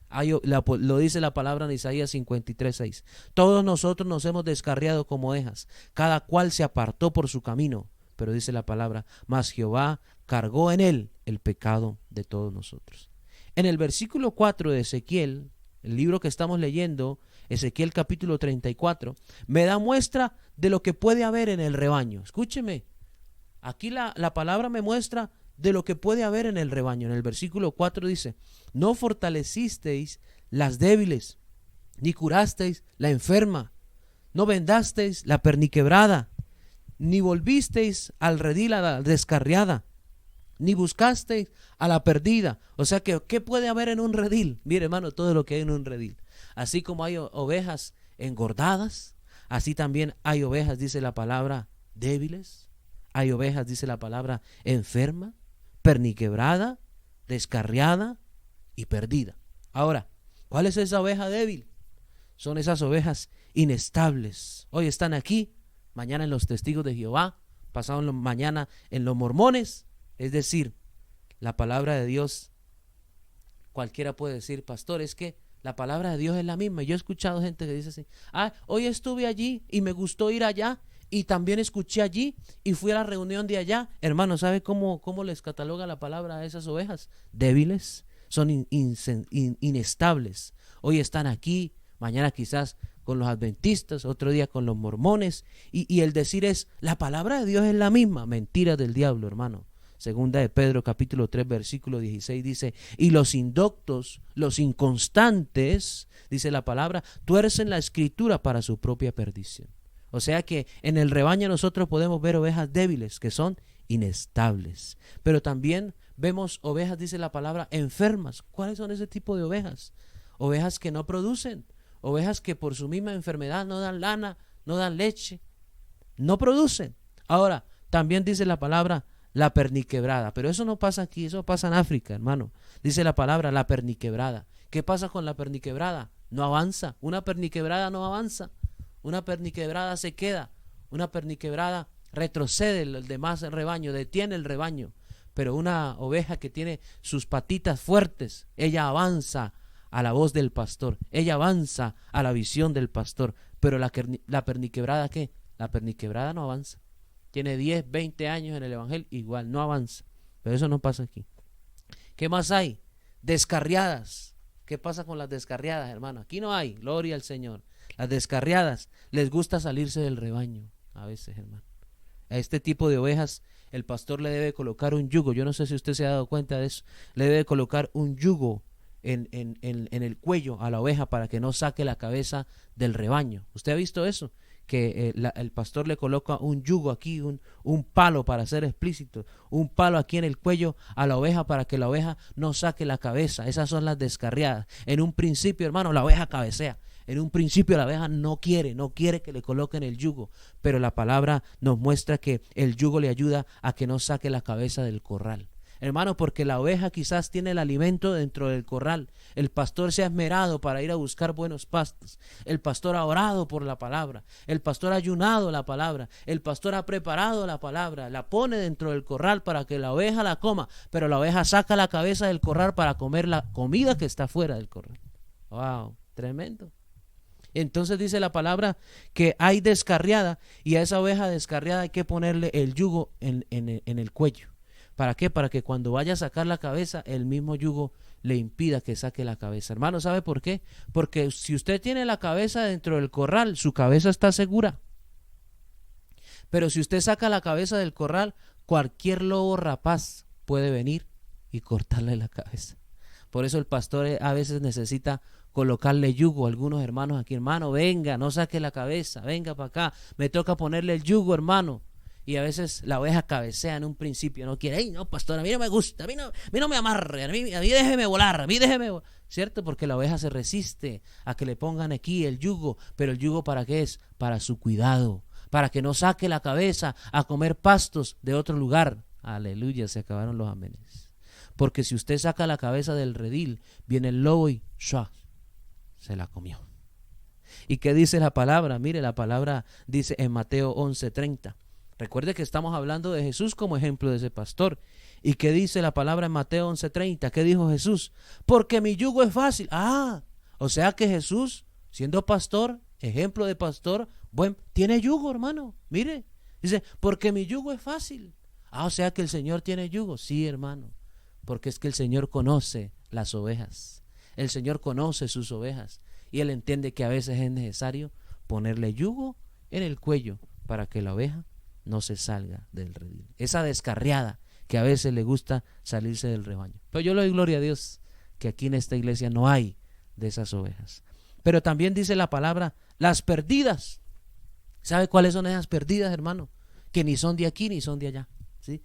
Speaker 4: Lo dice la palabra en Isaías 53, 6. Todos nosotros nos hemos descarriado como ovejas, cada cual se apartó por su camino. Pero dice la palabra, mas Jehová cargó en él el pecado de todos nosotros. En el versículo 4 de Ezequiel, el libro que estamos leyendo, Ezequiel capítulo 34, me da muestra de lo que puede haber en el rebaño. Escúcheme, aquí la palabra me muestra de lo que puede haber en el rebaño. En el versículo 4 dice, no fortalecisteis las débiles, ni curasteis la enferma, no vendasteis la perniquebrada, ni volvisteis al redil a la descarriada, ni buscasteis a la perdida. O sea que, ¿qué puede haber en un redil? Mire, hermano, todo lo que hay en un redil. Así como hay ovejas engordadas, así también hay ovejas, dice la palabra, débiles. Hay ovejas, dice la palabra, enferma, perniquebrada, descarriada y perdida. Ahora, ¿cuál es esa oveja débil? son esas ovejas inestables. Hoy están aquí, mañana en los testigos de Jehová, pasado mañana en los mormones. Es decir, la palabra de Dios, cualquiera puede decir, pastor, es que la palabra de Dios es la misma. Yo he escuchado gente que dice así, hoy estuve allí y me gustó ir allá y también escuché allí y fui a la reunión de allá. Hermano, ¿sabe cómo les cataloga la palabra a esas ovejas? Débiles, son inestables. Hoy están aquí, mañana quizás con los adventistas, otro día con los mormones, y el decir es, la palabra de Dios es la misma. Mentira del diablo, hermano. Segunda de Pedro capítulo 3 versículo 16 dice, y los indoctos, los inconstantes, dice la palabra, tuercen la escritura para su propia perdición. O sea que en el rebaño nosotros podemos ver ovejas débiles que son inestables, pero también vemos ovejas, dice la palabra, enfermas. ¿Cuáles son ese tipo de ovejas? Ovejas que no producen, ovejas que por su misma enfermedad no dan lana, no dan leche, no producen. Ahora, también dice la palabra la perniquebrada, pero eso no pasa aquí, eso pasa en África, hermano. Dice la palabra la perniquebrada. ¿Qué pasa con la perniquebrada? No avanza, una perniquebrada no avanza, una perniquebrada se queda, una perniquebrada retrocede el demás rebaño, detiene el rebaño, pero una oveja que tiene sus patitas fuertes, ella avanza a la voz del pastor, ella avanza a la visión del pastor, pero la perniquebrada, ¿qué? La perniquebrada no avanza. Tiene 10, 20 años en el evangelio, igual no avanza. Pero eso no pasa aquí. ¿Qué más hay? Descarriadas. ¿Qué pasa con las descarriadas, hermano? Aquí no hay, gloria al Señor. Las descarriadas les gusta salirse del rebaño a veces, hermano. A este tipo de ovejas el pastor le debe colocar un yugo. Yo no sé si usted se ha dado cuenta de eso. Le debe colocar un yugo en el cuello a la oveja para que no saque la cabeza del rebaño. ¿Usted ha visto eso? Que el pastor le coloca un yugo aquí, un palo, para ser explícito, un palo aquí en el cuello a la oveja para que la oveja no saque la cabeza. Esas son las descarriadas. En un principio, hermano, la oveja cabecea. En un principio la oveja no quiere que le coloquen el yugo, pero la palabra nos muestra que el yugo le ayuda a que no saque la cabeza del corral. Hermano, porque la oveja quizás tiene el alimento dentro del corral. El pastor se ha esmerado para ir a buscar buenos pastos. El pastor ha orado por la palabra. El pastor ha ayunado la palabra. El pastor ha preparado la palabra. La pone dentro del corral para que la oveja la coma. Pero la oveja saca la cabeza del corral para comer la comida que está fuera del corral. ¡Wow! Tremendo. Entonces dice la palabra que hay descarriada, y a esa oveja descarriada hay que ponerle el yugo en el cuello. ¿Para qué? Para que cuando vaya a sacar la cabeza, el mismo yugo le impida que saque la cabeza. Hermano, ¿sabe por qué? Porque si usted tiene la cabeza dentro del corral, su cabeza está segura. Pero si usted saca la cabeza del corral, cualquier lobo rapaz puede venir y cortarle la cabeza. Por eso el pastor a veces necesita colocarle yugo a algunos hermanos aquí. Hermano, venga, no saque la cabeza, venga para acá, me toca ponerle el yugo, hermano. Y a veces la oveja cabecea en un principio, no quiere, ¡ay, no, pastor, a mí no me gusta, a mí no me amarre, a mí déjeme volar, ¿cierto? Porque la oveja se resiste a que le pongan aquí el yugo, pero el yugo ¿para qué es? Para su cuidado, para que no saque la cabeza a comer pastos de otro lugar. Aleluya, se acabaron los amenes. Porque si usted saca la cabeza del redil, viene el lobo y ¡shua!, se la comió. ¿Y qué dice la palabra? Mire, la palabra dice en Mateo 11:30. Recuerde que estamos hablando de Jesús como ejemplo de ese pastor. ¿Y qué dice la palabra en Mateo 11:30? ¿Qué dijo Jesús? Porque mi yugo es fácil. O sea que Jesús, siendo pastor, ejemplo de pastor, tiene yugo, hermano. Mire, dice, porque mi yugo es fácil. O sea que el Señor tiene yugo. Sí, hermano, porque es que el Señor conoce las ovejas. El Señor conoce sus ovejas. Y Él entiende que a veces es necesario ponerle yugo en el cuello para que la oveja no se salga del redil. Esa descarriada que a veces le gusta salirse del rebaño. Pero yo le doy gloria a Dios que aquí en esta iglesia no hay de esas ovejas. Pero también dice la palabra, las perdidas. ¿Sabe cuáles son esas perdidas, hermano? Que ni son de aquí ni son de allá. ¿Sí?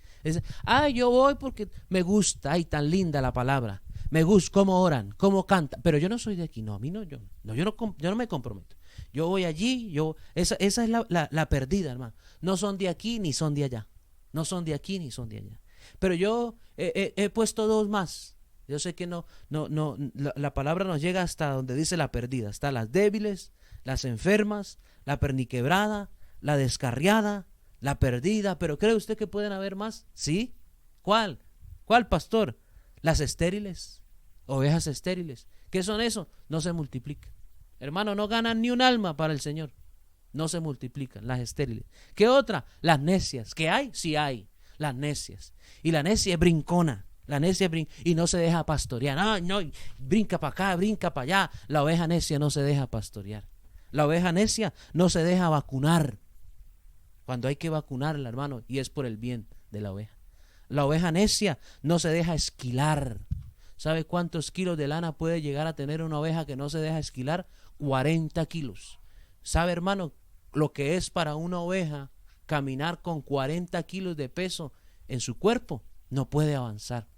Speaker 4: Yo voy porque me gusta, tan linda la palabra. Me gusta cómo oran, cómo cantan. Pero yo no soy de aquí, no, a mí no, yo no me comprometo. Yo voy allí, esa es la perdida, hermano. No son de aquí ni son de allá. No son de aquí ni son de allá. Pero yo he puesto dos más.
Speaker 6: Yo sé que la palabra nos llega hasta donde dice la perdida. Está las débiles, las enfermas, la perniquebrada, la descarriada, la perdida. Pero ¿cree usted que pueden haber más? ¿Sí? ¿Cuál? ¿Cuál, pastor? Las estériles, ovejas estériles. ¿Qué son eso? No se multiplican. Hermano, no ganan ni un alma para el Señor. No se multiplican, las estériles. ¿Qué otra? Las necias. ¿Qué hay? Sí hay, las necias. Y la necia es brincona. La necia y no se deja pastorear. No, brinca para acá, brinca para allá. La oveja necia no se deja pastorear. La oveja necia no se deja vacunar. Cuando hay que vacunarla, hermano, y es por el bien de la oveja. La oveja necia no se deja esquilar. ¿Sabe cuántos kilos de lana puede llegar a tener una oveja que no se deja esquilar? 40 kilos. ¿Sabe, hermano, lo que es para una oveja caminar con 40 kilos de peso en su cuerpo? No puede avanzar.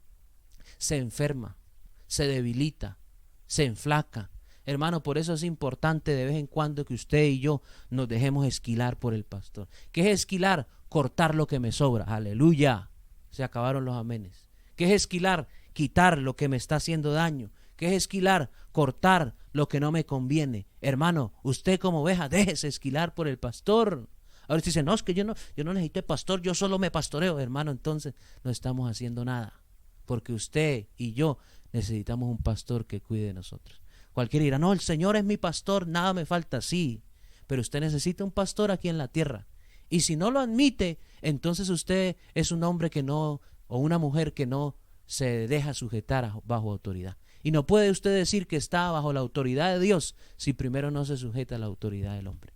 Speaker 6: Se enferma, se debilita, se enflaca. Hermano, por eso es importante de vez en cuando que usted y yo nos dejemos esquilar por el pastor. ¿Qué es esquilar? Cortar lo que me sobra. Aleluya. Se acabaron los amenes. ¿Qué es esquilar? Quitar lo que me está haciendo daño. ¿Qué es esquilar? Cortar lo que no me conviene. Hermano, usted como oveja, déjese esquilar por el pastor. Ahora usted dice, no, es que yo no necesité pastor, yo solo me pastoreo. Hermano, entonces no estamos haciendo nada. Porque usted y yo necesitamos un pastor que cuide de nosotros. Cualquiera dirá, no, el Señor es mi pastor, nada me falta. Sí, pero usted necesita un pastor aquí en la tierra. Y si no lo admite, entonces usted es un hombre que no, o una mujer que no se deja sujetar bajo autoridad. Y no puede usted decir que está bajo la autoridad de Dios si primero no se sujeta a la autoridad del hombre.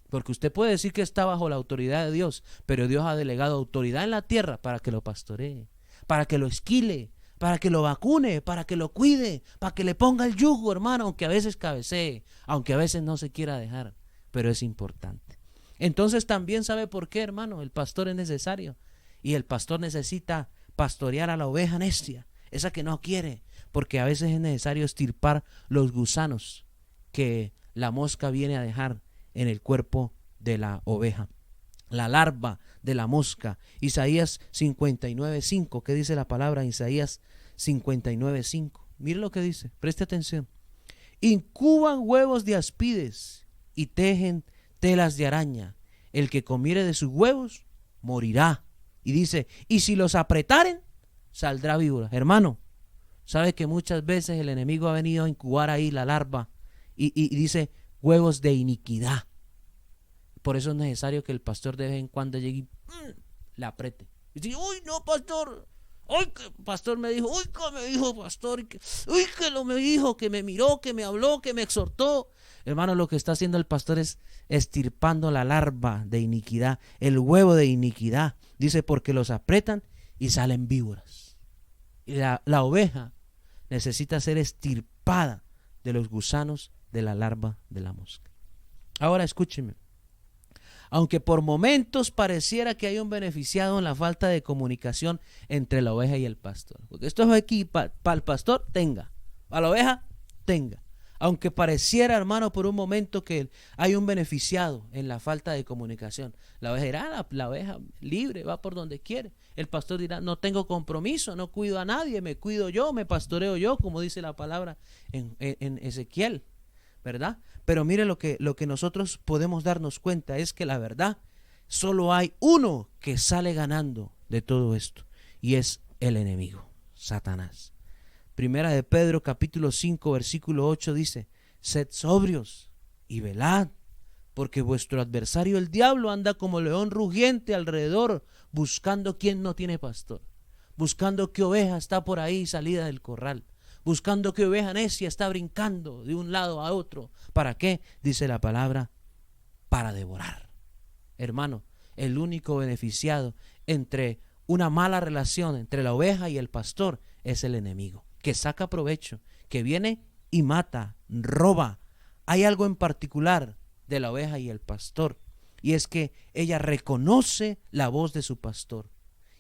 Speaker 6: Porque usted puede decir que está bajo la autoridad de Dios, pero Dios ha delegado autoridad en la tierra para que lo pastoree, para que lo esquile, para que lo vacune, para que lo cuide, para que le ponga el yugo, hermano, aunque a veces cabecee, aunque a veces no se quiera dejar, pero es importante. Entonces también sabe por qué, hermano, el pastor es necesario, y el pastor necesita pastorear a la oveja necia, esa que no quiere, porque a veces es necesario estirpar los gusanos que la mosca viene a dejar en el cuerpo de la oveja, la larva de la mosca. Isaías 59:5, ¿qué dice la palabra? Isaías 59:5, mire lo que dice, preste atención. Incuban huevos de aspides y tejen telas de araña, el que comiere de sus huevos morirá. Y dice, y si los apretaren, saldrá víbora. Hermano, sabe que muchas veces el enemigo ha venido a incubar ahí la larva y dice huevos de iniquidad. Por eso es necesario que el pastor de vez en cuando llegue y la apriete. Y dice, uy, no, pastor. Uy, que pastor me dijo, uy, que me dijo, pastor. Uy, que lo me dijo, que me miró, que me habló, que me exhortó. Hermano, lo que está haciendo el pastor es estirpando la larva de iniquidad, el huevo de iniquidad. Dice, porque los apretan y salen víboras. Y la oveja necesita ser estirpada de los gusanos de la larva de la mosca. Ahora escúcheme. Aunque por momentos pareciera que hay un beneficiado en la falta de comunicación entre la oveja y el pastor. Porque esto es aquí, para el pastor, tenga. Para la oveja, tenga. Aunque pareciera, hermano, por un momento que hay un beneficiado en la falta de comunicación. La oveja dirá, la oveja libre, va por donde quiere. El pastor dirá, no tengo compromiso, no cuido a nadie, me cuido yo, me pastoreo yo, como dice la palabra en Ezequiel, ¿verdad? Pero mire lo que nosotros podemos darnos cuenta es que la verdad, solo hay uno que sale ganando de todo esto, y es el enemigo, Satanás. Primera de Pedro capítulo 5 versículo 8 dice, sed sobrios y velad, porque vuestro adversario el diablo anda como león rugiente alrededor, buscando quien no tiene pastor, buscando qué oveja está por ahí salida del corral, buscando qué oveja necia está brincando de un lado a otro. ¿Para qué? Dice la palabra, para devorar. Hermano, el único beneficiado entre una mala relación entre la oveja y el pastor es el enemigo, que saca provecho, que viene y mata, roba. Hay algo en particular de la oveja y el pastor, y es que ella reconoce la voz de su pastor.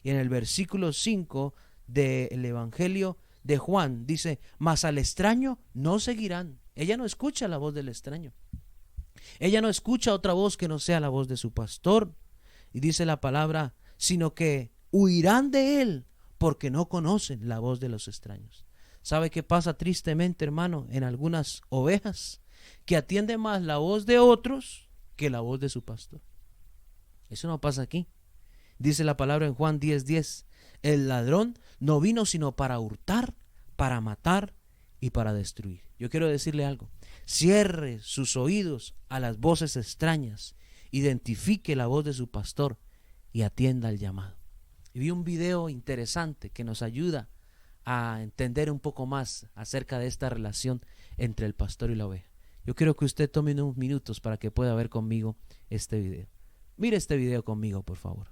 Speaker 6: Y en el versículo 5 del Evangelio de Juan dice, mas al extraño no seguirán. Ella no escucha la voz del extraño. Ella no escucha otra voz que no sea la voz de su pastor. Y dice la palabra, sino que huirán de él porque no conocen la voz de los extraños. ¿Sabe qué pasa tristemente, hermano, en algunas ovejas? Que atiende más la voz de otros que la voz de su pastor. Eso no pasa aquí. Dice la palabra en Juan 10:10, el ladrón no vino sino para hurtar, para matar y para destruir. Yo quiero decirle algo, cierre sus oídos a las voces extrañas, identifique la voz de su pastor y atienda al llamado. Y vi un video interesante que nos ayuda a entender un poco más acerca de esta relación entre el pastor y la oveja. Yo quiero que usted tome unos minutos para que pueda ver conmigo este video. Mire este video conmigo, por favor.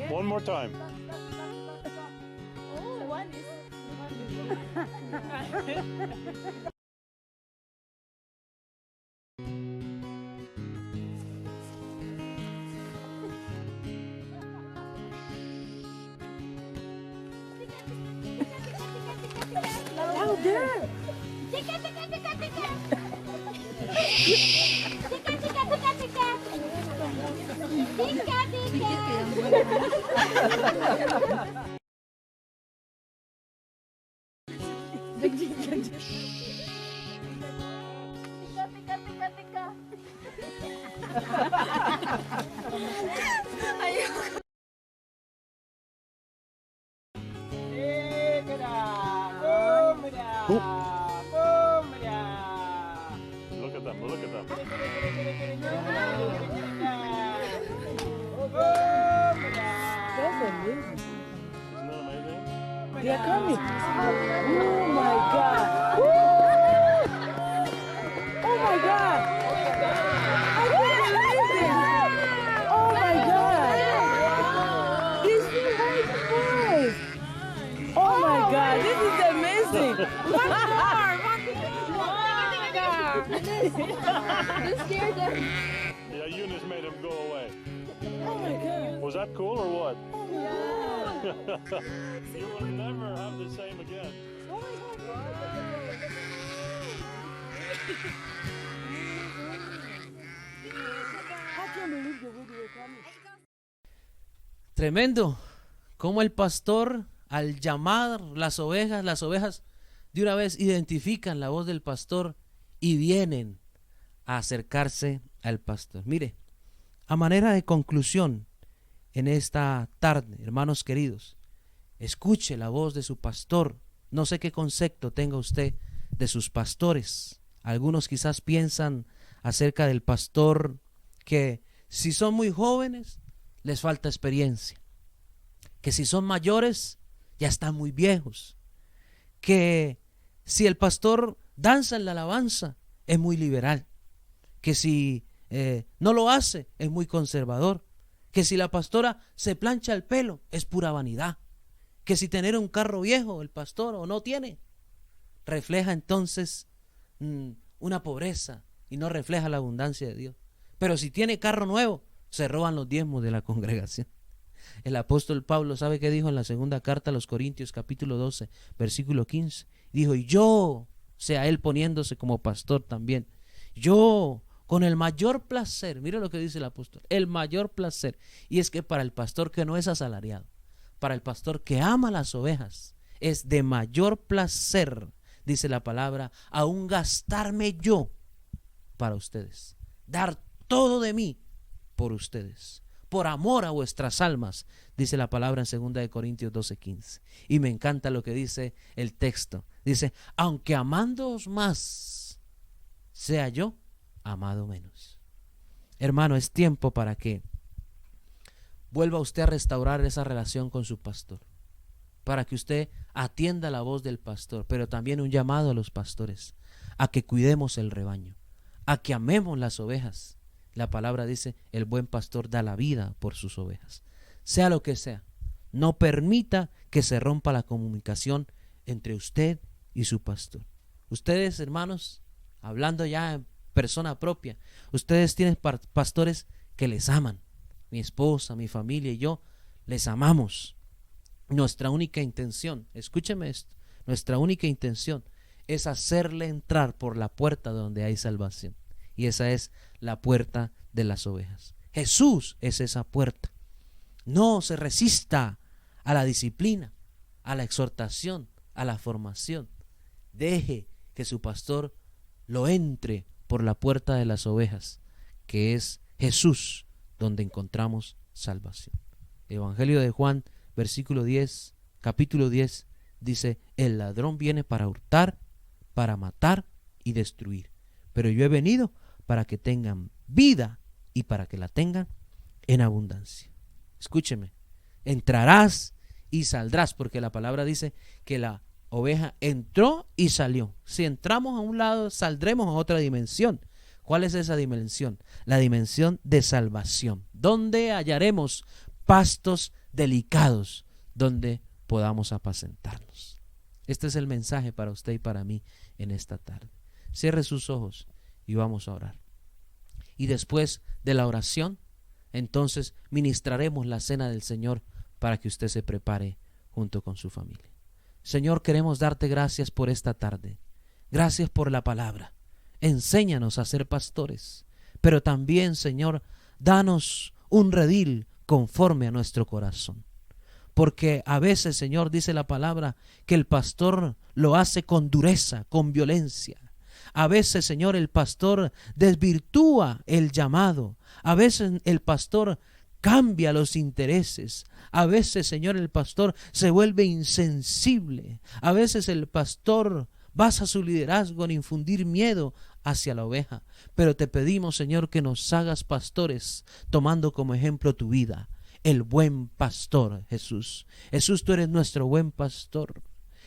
Speaker 7: One more time. Look at them, look at them. Isn't that amazing?
Speaker 8: They are coming. Oh my God. Woo! Oh my God. I can't believe this. Oh my God. These two white boys. Oh my God. This is amazing. One more.
Speaker 2: You scared them.
Speaker 7: Yeah, Eunice made him go away.
Speaker 8: Oh my God.
Speaker 7: Was that cool or what?
Speaker 8: Oh my God.
Speaker 7: You will never have the same again.
Speaker 8: Oh my God. I can't believe the way they were coming.
Speaker 6: Tremendo. Como el pastor, al llamar las ovejas de una vez identifican la voz del pastor y vienen a acercarse al pastor. Mire, a manera de conclusión en esta tarde, hermanos queridos, escuche la voz de su pastor. No sé qué concepto tenga usted de sus pastores. Algunos quizás piensan acerca del pastor que si son muy jóvenes les falta experiencia, que si son mayores ya están muy viejos, que si el pastor danza en la alabanza es muy liberal, que si no lo hace es muy conservador, que si la pastora se plancha el pelo es pura vanidad, que si tener un carro viejo el pastor o no tiene refleja entonces una pobreza y no refleja la abundancia de Dios. Pero si tiene carro nuevo se roban los diezmos de la congregación. El apóstol Pablo, ¿sabe qué dijo en la segunda carta a los Corintios capítulo 12 versículo 15? Dijo, y yo, o sea, él poniéndose como pastor también, yo con el mayor placer, mire lo que dice el apóstol, el mayor placer, y es que para el pastor que no es asalariado, para el pastor que ama las ovejas, es de mayor placer, dice la palabra, aún gastarme yo para ustedes, dar todo de mí por ustedes, por amor a vuestras almas, dice la palabra en 2 Corintios 12:15. Y me encanta lo que dice el texto, dice, aunque amándoos más, sea yo amado menos. Hermano, es tiempo para que vuelva usted a restaurar esa relación con su pastor, para que usted atienda la voz del pastor, pero también un llamado a los pastores, a que cuidemos el rebaño, a que amemos las ovejas. La palabra dice, el buen pastor da la vida por sus ovejas. Sea lo que sea, no permita que se rompa la comunicación entre usted y su pastor. Ustedes, hermanos, hablando ya en persona propia, ustedes tienen pastores que les aman. Mi esposa, mi familia y yo les amamos. Nuestra única intención, escúcheme esto, nuestra única intención es hacerle entrar por la puerta donde hay salvación. Y esa es la puerta de las ovejas. Jesús es esa puerta. No se resista a la disciplina, a la exhortación, a la formación. Deje que su pastor lo entre por la puerta de las ovejas, que es Jesús, donde encontramos salvación. Evangelio de Juan, versículo 10, capítulo 10, dice: el ladrón viene para hurtar, para matar y destruir, pero yo he venido para que tengan vida y para que la tengan en abundancia. Escúcheme, entrarás y saldrás, porque la palabra dice que la oveja entró y salió. Si entramos a un lado, saldremos a otra dimensión. ¿Cuál es esa dimensión? La dimensión de salvación, donde hallaremos pastos delicados, donde podamos apacentarnos. Este es el mensaje para usted y para mí en esta tarde. Cierre sus ojos y vamos a orar. Y después de la oración, entonces ministraremos la cena del Señor para que usted se prepare junto con su familia. Señor, queremos darte gracias por esta tarde. Gracias por la palabra. Enséñanos a ser pastores, pero también, Señor, danos un redil conforme a nuestro corazón. Porque a veces, Señor, dice la palabra que el pastor lo hace con dureza, con violencia. A veces, Señor, el pastor desvirtúa el llamado. A veces el pastor cambia los intereses. A veces, Señor, el pastor se vuelve insensible. A veces el pastor basa su liderazgo en infundir miedo hacia la oveja. Pero te pedimos, Señor, que nos hagas pastores, tomando como ejemplo tu vida. El buen pastor, Jesús. Jesús, tú eres nuestro buen pastor.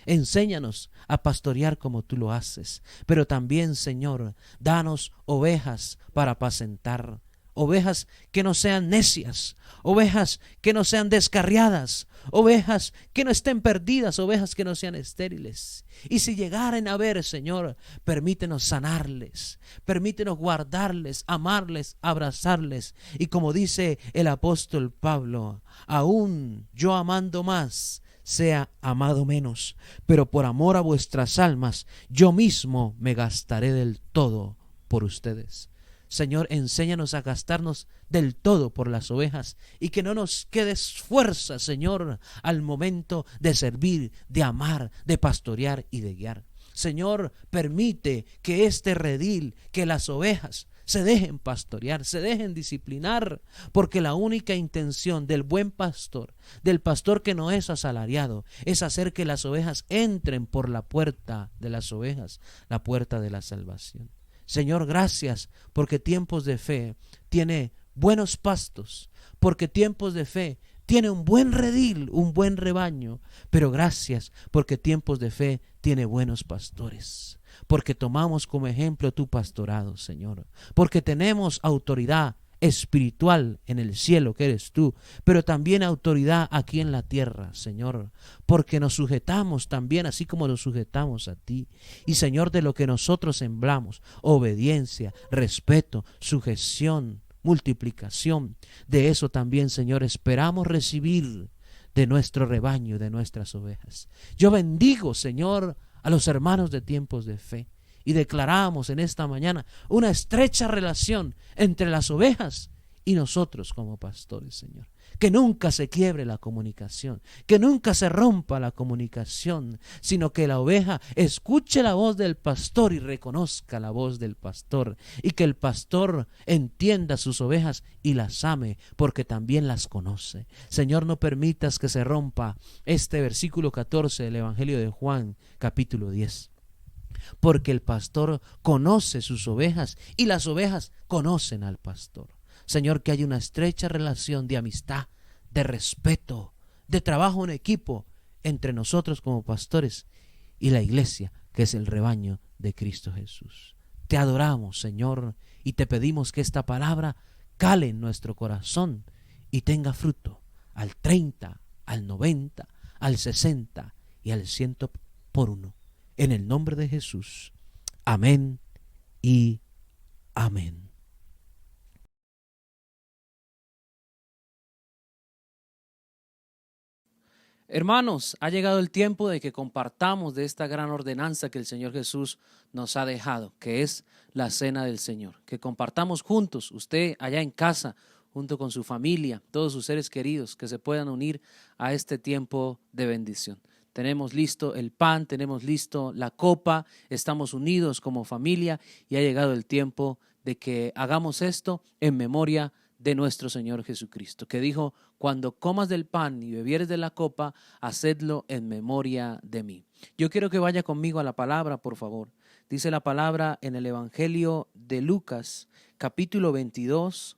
Speaker 6: Enséñanos a pastorear como tú lo haces. Pero también, Señor, danos ovejas para apacentar. Ovejas que no sean necias, ovejas que no sean descarriadas, ovejas que no estén perdidas, ovejas que no sean estériles. Y si llegaren a ver, Señor, permítenos sanarles, permítenos guardarles, amarles, abrazarles. Y como dice el apóstol Pablo, aún yo amando más, sea amado menos, pero por amor a vuestras almas, yo mismo me gastaré del todo por ustedes. Señor, enséñanos a gastarnos del todo por las ovejas y que no nos quede fuerza, Señor, al momento de servir, de amar, de pastorear y de guiar. Señor, permite que este redil, que las ovejas se dejen pastorear, se dejen disciplinar, porque la única intención del buen pastor, del pastor que no es asalariado, es hacer que las ovejas entren por la puerta de las ovejas, la puerta de la salvación. Señor, gracias porque Tiempos de Fe tiene buenos pastos, porque Tiempos de Fe tiene un buen redil, un buen rebaño, pero gracias porque Tiempos de Fe tiene buenos pastores, porque tomamos como ejemplo tu pastorado, Señor, porque tenemos autoridad espiritual en el cielo que eres tú, pero también autoridad aquí en la tierra, Señor, porque nos sujetamos también así como nos sujetamos a ti. Y Señor, de lo que nosotros sembramos, obediencia, respeto, sujeción, multiplicación, de eso también, Señor, esperamos recibir de nuestro rebaño, de nuestras ovejas. Yo bendigo, Señor, a los hermanos de Tiempos de Fe. Y declaramos en esta mañana una estrecha relación entre las ovejas y nosotros como pastores, Señor. Que nunca se quiebre la comunicación, que nunca se rompa la comunicación, sino que la oveja escuche la voz del pastor y reconozca la voz del pastor. Y que el pastor entienda sus ovejas y las ame, porque también las conoce. Señor, no permitas que se rompa este versículo 14 del Evangelio de Juan, capítulo 10. Porque el pastor conoce sus ovejas y las ovejas conocen al pastor. Señor, que haya una estrecha relación de amistad, de respeto, de trabajo en equipo entre nosotros como pastores y la iglesia, que es el rebaño de Cristo Jesús. Te adoramos, Señor, y te pedimos que esta palabra cale en nuestro corazón y tenga fruto al 30, al 90, al 60 y al 100 por uno. En el nombre de Jesús. Amén y amén.
Speaker 4: Hermanos, ha llegado el tiempo de que compartamos de esta gran ordenanza que el Señor Jesús nos ha dejado, que es la cena del Señor. Que compartamos juntos, usted allá en casa, junto con su familia, todos sus seres queridos, que se puedan unir a este tiempo de bendición. Tenemos listo el pan, tenemos listo la copa, estamos unidos como familia y ha llegado el tiempo de que hagamos esto en memoria de nuestro Señor Jesucristo, que dijo: cuando comas del pan y bebieres de la copa, hacedlo en memoria de mí. Yo quiero que vaya conmigo a la palabra, por favor. Dice la palabra en el Evangelio de Lucas, capítulo 22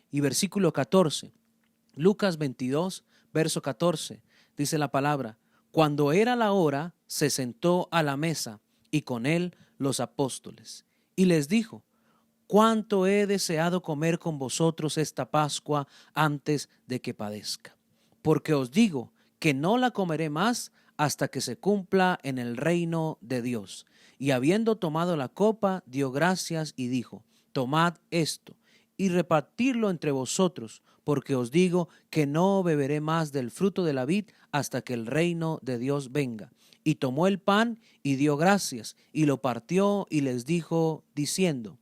Speaker 4: y versículo 14. Lucas 22, verso 14, dice la palabra: cuando era la hora, se sentó a la mesa y con él los apóstoles. Y les dijo: cuánto he deseado comer con vosotros esta Pascua antes de que padezca. Porque os digo que no la comeré más hasta que se cumpla en el reino de Dios. Y habiendo tomado la copa, dio gracias y dijo: tomad esto y repartirlo entre vosotros, porque os digo que no beberé más del fruto de la vid hasta que el reino de Dios venga. Y tomó el pan y dio gracias, y lo partió y les dijo, diciendo: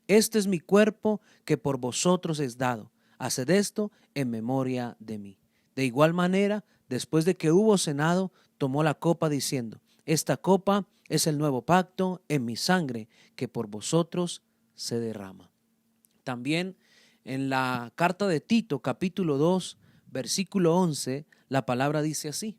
Speaker 4: este es mi cuerpo que por vosotros es dado. Haced esto en memoria de mí. De igual manera, después de que hubo cenado, tomó la copa diciendo: esta copa es el nuevo pacto en mi sangre, que por vosotros se derrama. También en la carta de Tito, capítulo 2, versículo 11, la palabra dice así: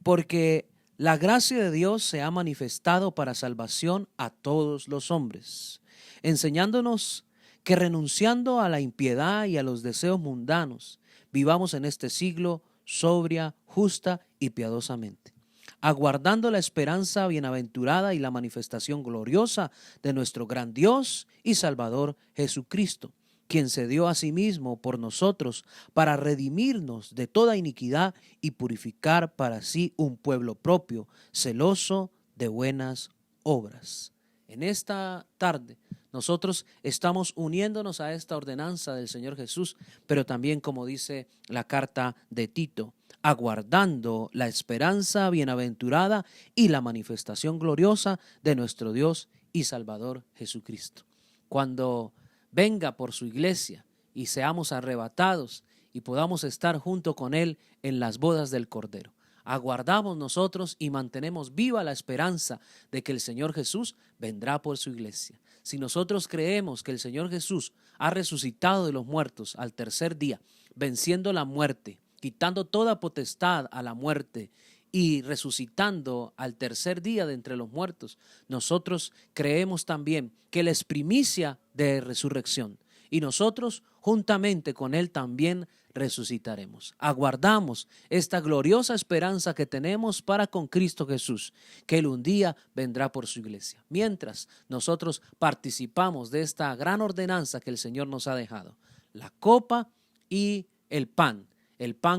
Speaker 4: porque la gracia de Dios se ha manifestado para salvación a todos los hombres, enseñándonos que renunciando a la impiedad y a los deseos mundanos, vivamos en este siglo sobria, justa y piadosamente, aguardando la esperanza bienaventurada y la manifestación gloriosa de nuestro gran Dios y Salvador Jesucristo, quien se dio a sí mismo por nosotros para redimirnos de toda iniquidad y purificar para sí un pueblo propio, celoso de buenas obras. En esta tarde nosotros estamos uniéndonos a esta ordenanza del Señor Jesús, pero también, como dice la carta de Tito, aguardando la esperanza bienaventurada y la manifestación gloriosa de nuestro Dios y Salvador Jesucristo. Cuando venga por su iglesia y seamos arrebatados y podamos estar junto con Él en las bodas del Cordero, aguardamos nosotros y mantenemos viva la esperanza de que el Señor Jesús vendrá por su iglesia. Si nosotros creemos que el Señor Jesús ha resucitado de los muertos al tercer día, venciendo la muerte, quitando toda potestad a la muerte y resucitando al tercer día de entre los muertos, nosotros creemos también que Él es primicia de resurrección y nosotros juntamente con Él también resucitaremos. Aguardamos esta gloriosa esperanza que tenemos para con Cristo Jesús, que Él un día vendrá por su iglesia. Mientras nosotros participamos de esta gran ordenanza que el Señor nos ha dejado, la copa y el pan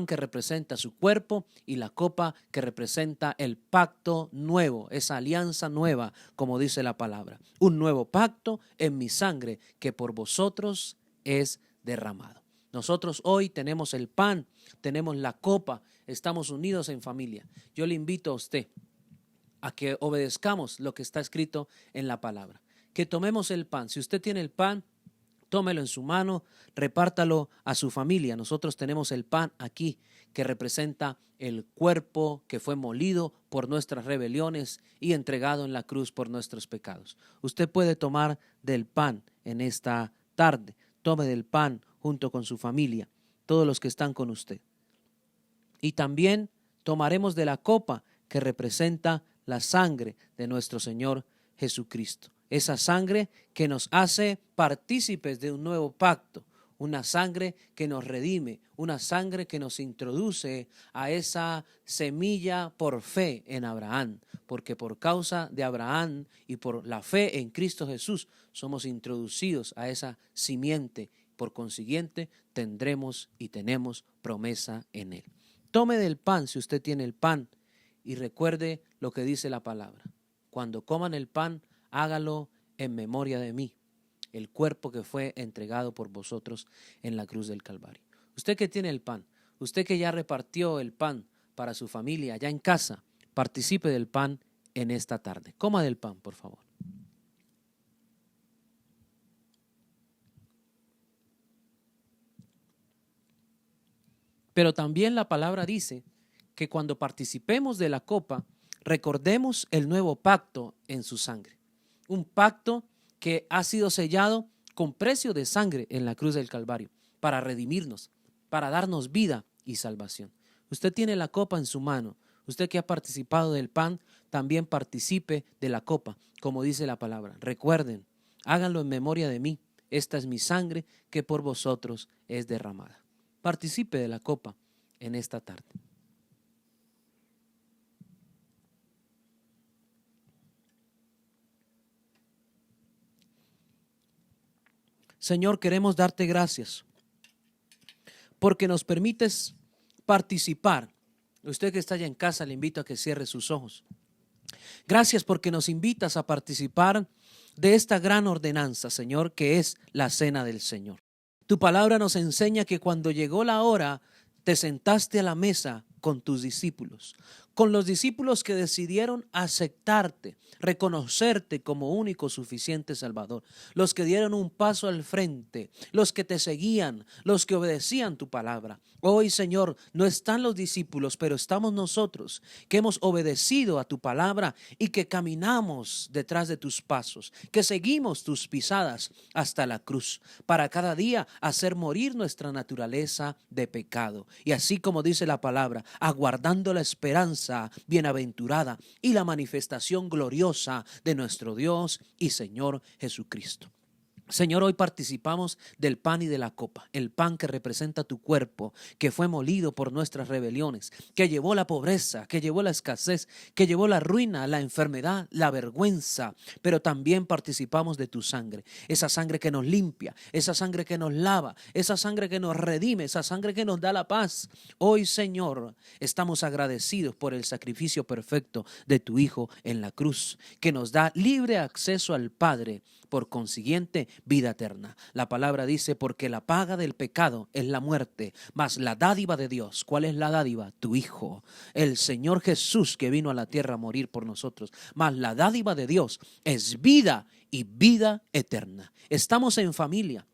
Speaker 4: que representa su cuerpo y la copa que representa el pacto nuevo, esa alianza nueva, como dice la palabra. Un nuevo pacto en mi sangre que por vosotros es derramado. Nosotros hoy tenemos el pan, tenemos la copa, estamos unidos en familia. Yo le invito a usted a que obedezcamos lo que está escrito en la palabra. Que tomemos el pan. Si usted tiene el pan, tómelo en su mano, repártalo a su familia. Nosotros tenemos el pan aquí que representa el cuerpo que fue molido por nuestras rebeliones y entregado en la cruz por nuestros pecados. Usted puede tomar del pan en esta tarde. Tome del pan junto con su familia, todos los que están con usted. Y también tomaremos de la copa que representa la sangre de nuestro Señor Jesucristo. Esa sangre que nos hace partícipes de un nuevo pacto, una sangre que nos redime, una sangre que nos introduce a esa semilla por fe en Abraham, porque por causa de Abraham y por la fe en Cristo Jesús somos introducidos a esa simiente, por consiguiente tendremos y tenemos promesa en Él. Tome del pan si usted tiene el pan y recuerde lo que dice la palabra. Cuando coman el pan, hágalo en memoria de mí, el cuerpo que fue entregado por vosotros en la cruz del Calvario. Usted que tiene el pan, usted que ya repartió el pan para su familia, allá en casa, participe del pan en esta tarde. Coma del pan, por favor. Pero también la palabra dice que cuando participemos de la copa, recordemos el nuevo pacto en su sangre. Un pacto que ha sido sellado con precio de sangre en la cruz del Calvario, para redimirnos, para darnos vida y salvación. Usted tiene la copa en su mano. Usted que ha participado del pan, también participe de la copa, como dice la palabra. Recuerden, háganlo en memoria de mí. Esta es mi sangre que por vosotros es derramada. Participe de la copa en esta tarde. Señor, queremos darte gracias porque nos permites participar. Usted que está allá en casa, le invito a que cierre sus ojos. Gracias porque nos invitas a participar de esta gran ordenanza, Señor, que es la cena del Señor. Tu palabra nos enseña que cuando llegó la hora, te sentaste a la mesa con tus discípulos, con los discípulos que decidieron aceptarte, reconocerte como único suficiente Salvador, los que dieron un paso al frente, los que te seguían, los que obedecían tu palabra. Hoy, Señor, no están los discípulos, pero estamos nosotros que hemos obedecido a tu palabra y que caminamos detrás de tus pasos, que seguimos tus pisadas hasta la cruz, para cada día hacer morir nuestra naturaleza de pecado. Y así como dice la palabra, aguardando la esperanza bienaventurada y la manifestación gloriosa de nuestro Dios y Señor Jesucristo. Señor, hoy participamos del pan y de la copa, el pan que representa tu cuerpo, que fue molido por nuestras rebeliones, que llevó la pobreza, que llevó la escasez, que llevó la ruina, la enfermedad, la vergüenza, pero también participamos de tu sangre, esa sangre que nos limpia, esa sangre que nos lava, esa sangre que nos redime, esa sangre que nos da la paz. Hoy, Señor, estamos agradecidos por el sacrificio perfecto de tu Hijo en la cruz, que nos da libre acceso al Padre, por consiguiente, vida eterna. La palabra dice, porque la paga del pecado es la muerte, mas la dádiva de Dios, ¿cuál es la dádiva? Tu Hijo, el Señor Jesús que vino a la tierra a morir por nosotros, mas la dádiva de Dios es vida y vida eterna. Estamos en familia,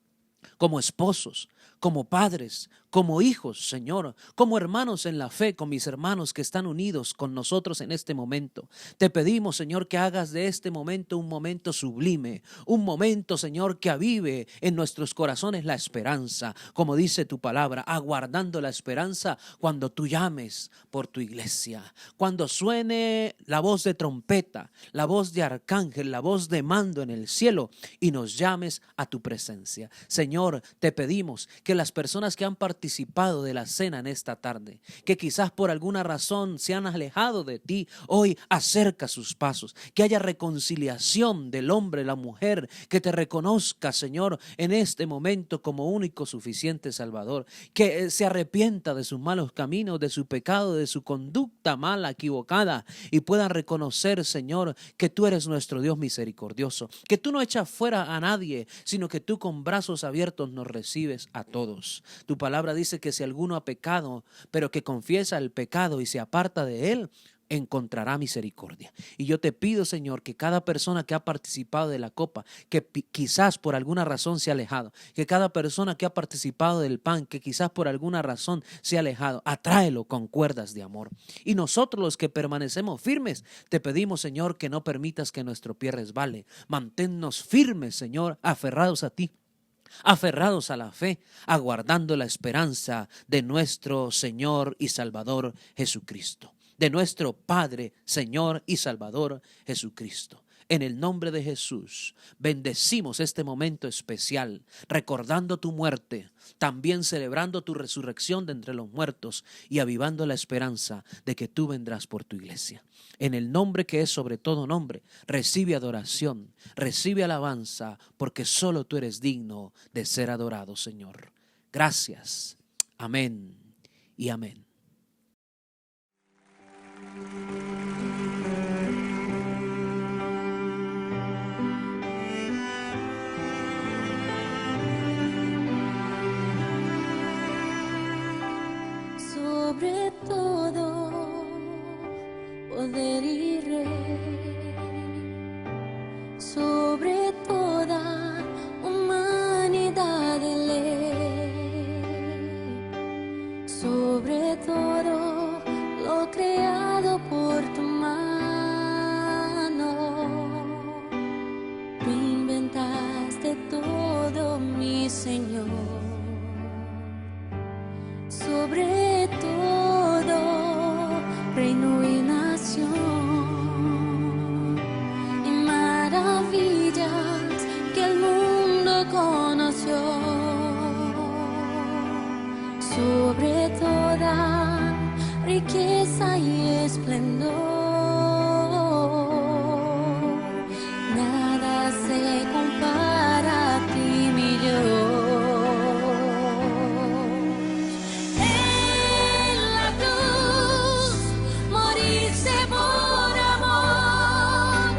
Speaker 4: como esposos, como padres, como hijos, Señor, como hermanos en la fe, con mis hermanos que están unidos con nosotros en este momento. Te pedimos, Señor, que hagas de este momento un momento sublime, un momento, Señor, que avive en nuestros corazones la esperanza, como dice tu palabra, aguardando la esperanza cuando tú llames por tu iglesia, cuando suene la voz de trompeta, la voz de arcángel, la voz de mando en el cielo y nos llames a tu presencia. Señor, te pedimos que las personas que han participado de la cena en esta tarde, que quizás por alguna razón se han alejado de ti, hoy acerca sus pasos, que haya reconciliación del hombre, la mujer, que te reconozca, Señor, en este momento como único suficiente Salvador, que se arrepienta de sus malos caminos, de su pecado, de su conducta mala, equivocada, y puedan reconocer, Señor, que tú eres nuestro Dios misericordioso, que tú no echas fuera a nadie, sino que tú con brazos abiertos nos recibes a todos. Tu palabra dice que si alguno ha pecado, pero que confiesa el pecado y se aparta de él, encontrará misericordia. Y yo te pido, Señor, que cada persona que ha participado de la copa, que quizás por alguna razón se ha alejado, que cada persona que ha participado del pan, que quizás por alguna razón se ha alejado, atráelo con cuerdas de amor. Y nosotros los que permanecemos firmes, te pedimos, Señor, que no permitas que nuestro pie resbale. Manténnos firmes, Señor, aferrados a ti, aferrados a la fe, aguardando la esperanza de nuestro Señor y Salvador Jesucristo, de nuestro Padre, Señor y Salvador Jesucristo. En el nombre de Jesús, bendecimos este momento especial, recordando tu muerte, también celebrando tu resurrección de entre los muertos y avivando la esperanza de que tú vendrás por tu iglesia. En el nombre que es sobre todo nombre, recibe adoración, recibe alabanza, porque solo tú eres digno de ser adorado, Señor. Gracias. Amén y amén.
Speaker 2: Sobre todo
Speaker 9: poder y rey sobre toda humanidad y ley, sobre todo lo creado por tu mano. Tú inventaste todo, mi Señor, sobre todo reino y nación, y maravillas que el mundo conoció, sobre toda riqueza y esplendor. Nada se compara a ti, mi Dios. En la cruz moriste por amor,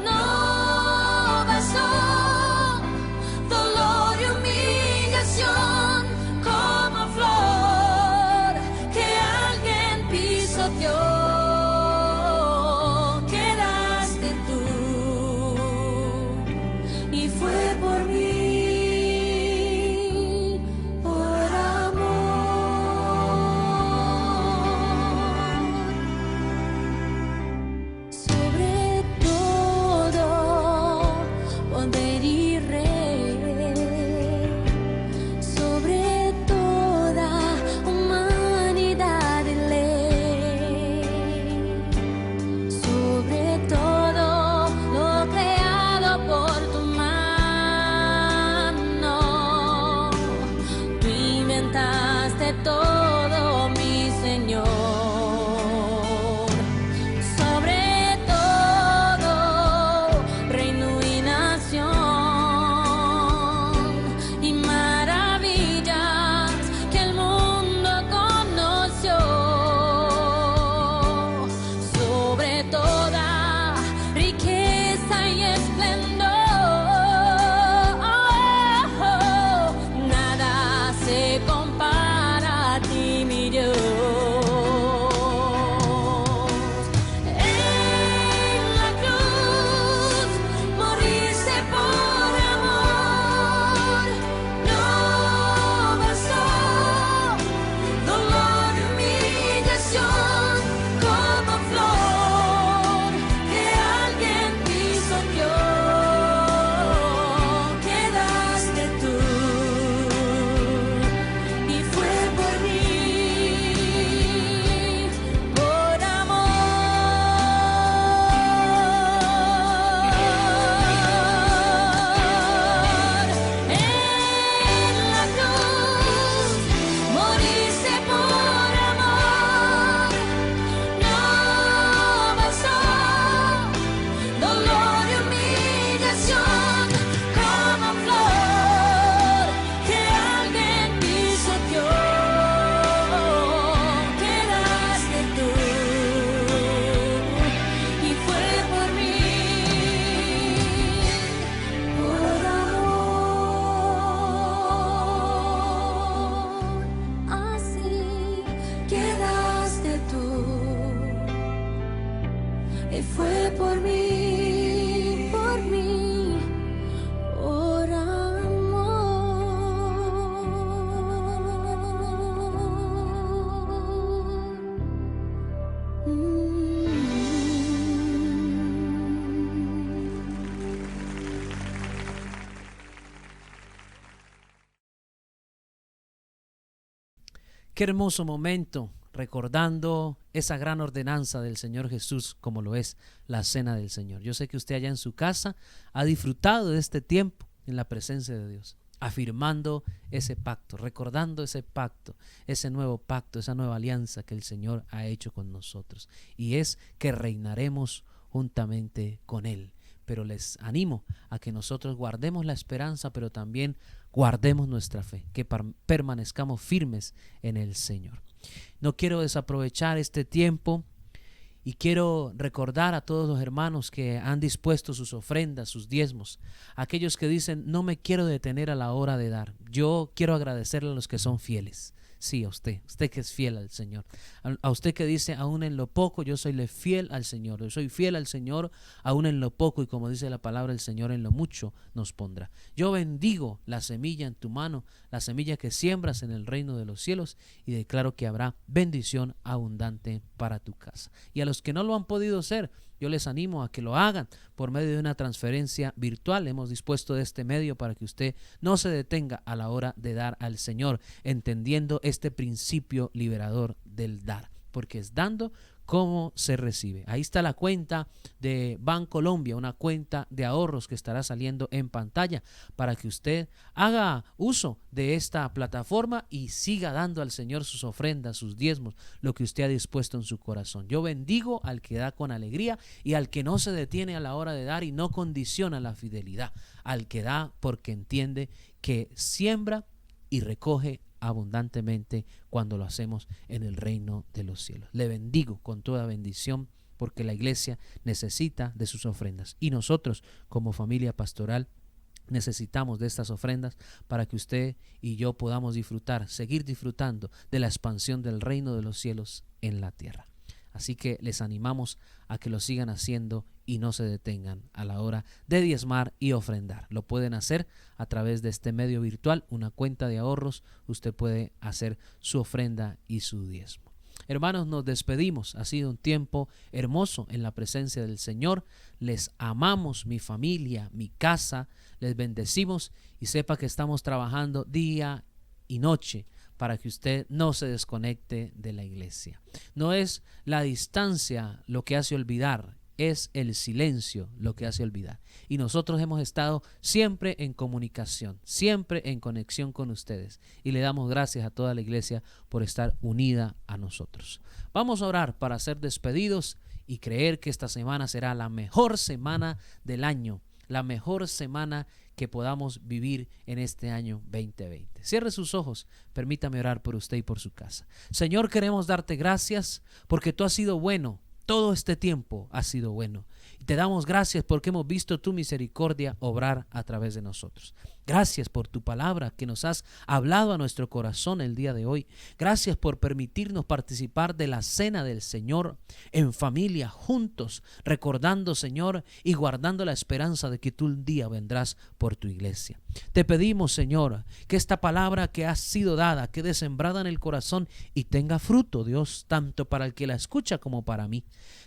Speaker 9: no bastó dolor y humillación como flor que alguien pisoteó. Quedaste tú y fue por mí, por amor. Sobre todo poder y rey, sobre toda humanidad y ley, sobre todo lo creado por tu mano. Tú inventaste todo, mi Señor, sobre todo reino y nación, y maravillas que el mundo conoció, sobre toda riqueza y esplendor. Nada se compara a ti, mi Dios. En la cruz moriste por amor, no bastó dolor y humillación como flor que alguien pisoteó. Quedaste tú y fue por mí, por amor. En la cruz moriste por amor, no bastó dolor y humillación como flor que alguien pisoteó. Quedaste tú y fue por mí, por amor. Así quedaste tú y fue por mí, por
Speaker 6: Qué hermoso momento, recordando esa gran ordenanza del Señor Jesús, como lo es la cena del Señor. Yo sé que usted allá en su casa ha disfrutado de este tiempo en la presencia de Dios, afirmando ese pacto, recordando ese pacto, ese nuevo pacto, esa nueva alianza que el Señor ha hecho con nosotros, y es que reinaremos juntamente con Él. Pero les animo a que nosotros guardemos la esperanza, pero también guardemos nuestra fe, que permanezcamos firmes en el Señor. No quiero desaprovechar este tiempo y quiero recordar a todos los hermanos que han dispuesto sus ofrendas, sus diezmos, aquellos que dicen: no me quiero detener a la hora de dar. Yo quiero agradecerle a los que son fieles. Sí, a usted que es fiel al Señor. A usted que dice, aún en lo poco yo soy fiel al Señor. Yo soy fiel al Señor aún en lo poco, y como dice la palabra, el Señor en lo mucho nos pondrá. Yo bendigo la semilla en tu mano, la semilla que siembras en el reino de los cielos, y declaro que habrá bendición abundante para tu casa. Y a los que no lo han podido hacer, yo les animo a que lo hagan por medio de una transferencia virtual. Hemos dispuesto de este medio para que usted no se detenga a la hora de dar al Señor, entendiendo este principio liberador del dar, porque es dando como se recibe. Ahí está la cuenta de Bancolombia, una cuenta de ahorros que estará saliendo en pantalla para que usted haga uso de esta plataforma y siga dando al Señor sus ofrendas, sus diezmos, lo que usted ha dispuesto en su corazón. Yo bendigo al que da con alegría y al que no se detiene a la hora de dar y no condiciona la fidelidad, al que da porque entiende que siembra y recoge abundantemente cuando lo hacemos en el reino de los cielos. Le bendigo con toda bendición, porque la iglesia necesita de sus ofrendas, y nosotros como familia pastoral necesitamos de estas ofrendas para que usted y yo podamos disfrutar, seguir disfrutando de la expansión del reino de los cielos en la tierra. Así que les animamos a que lo sigan haciendo y no se detengan a la hora de diezmar y ofrendar. Lo pueden hacer a través de este medio virtual, una cuenta de ahorros. Usted puede hacer su ofrenda y su diezmo. Hermanos, nos despedimos. Ha sido un tiempo hermoso en la presencia del Señor. Les amamos, mi familia, mi casa. Les bendecimos, y sepa que estamos trabajando día y noche para que usted no se desconecte de la iglesia. No es la distancia lo que hace olvidar, es el silencio lo que hace olvidar. Y nosotros hemos estado siempre en comunicación, siempre en conexión con ustedes. Y le damos gracias a toda la iglesia por estar unida a nosotros. Vamos a orar para ser despedidos y creer que esta semana será la mejor semana del año, la mejor semana que podamos vivir en este año 2020. Cierre sus ojos, permítame orar por usted y por su casa. Señor, queremos darte gracias porque tú has sido bueno. Todo este tiempo ha sido bueno. Y te damos gracias porque hemos visto tu misericordia obrar a través de nosotros. Gracias por tu palabra que nos has hablado a nuestro corazón el día de hoy. Gracias por permitirnos participar de la cena del Señor en familia, juntos, recordando, Señor, y guardando la esperanza de que tú un día vendrás por tu iglesia. Te pedimos, Señor, que esta palabra que ha sido dada quede sembrada en el corazón y tenga fruto, Dios, tanto para el que la escucha como para mí.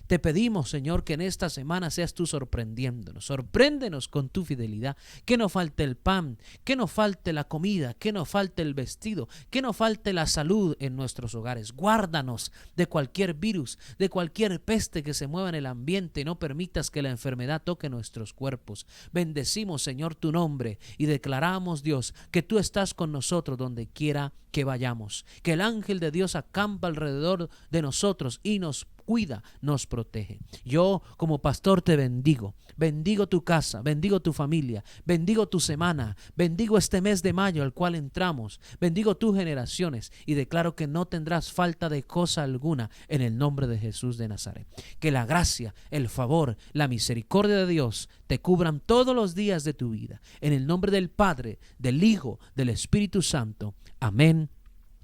Speaker 6: Te pedimos, Señor, que en esta semana seas tú sorprendiéndonos. Sorpréndenos con tu fidelidad. Que no falte el pan, que no falte la comida, que no falte el vestido, que no falte la salud en nuestros hogares. Guárdanos de cualquier virus, de cualquier peste que se mueva en el ambiente. No permitas que la enfermedad toque nuestros cuerpos. Bendecimos, Señor, tu nombre y declaramos, Dios, que tú estás con nosotros donde quiera que vayamos. Que el ángel de Dios acampa alrededor de nosotros y nos cuida, nos protege. Yo como pastor te bendigo. Bendigo tu casa, bendigo tu familia, bendigo tu semana, bendigo este mes de mayo al cual entramos, bendigo tus generaciones y declaro que no tendrás falta de cosa alguna en el nombre de Jesús de Nazaret. Que la gracia, el favor, la misericordia de Dios te cubran todos los días de tu vida. En el nombre del Padre, del Hijo, del Espíritu Santo. Amén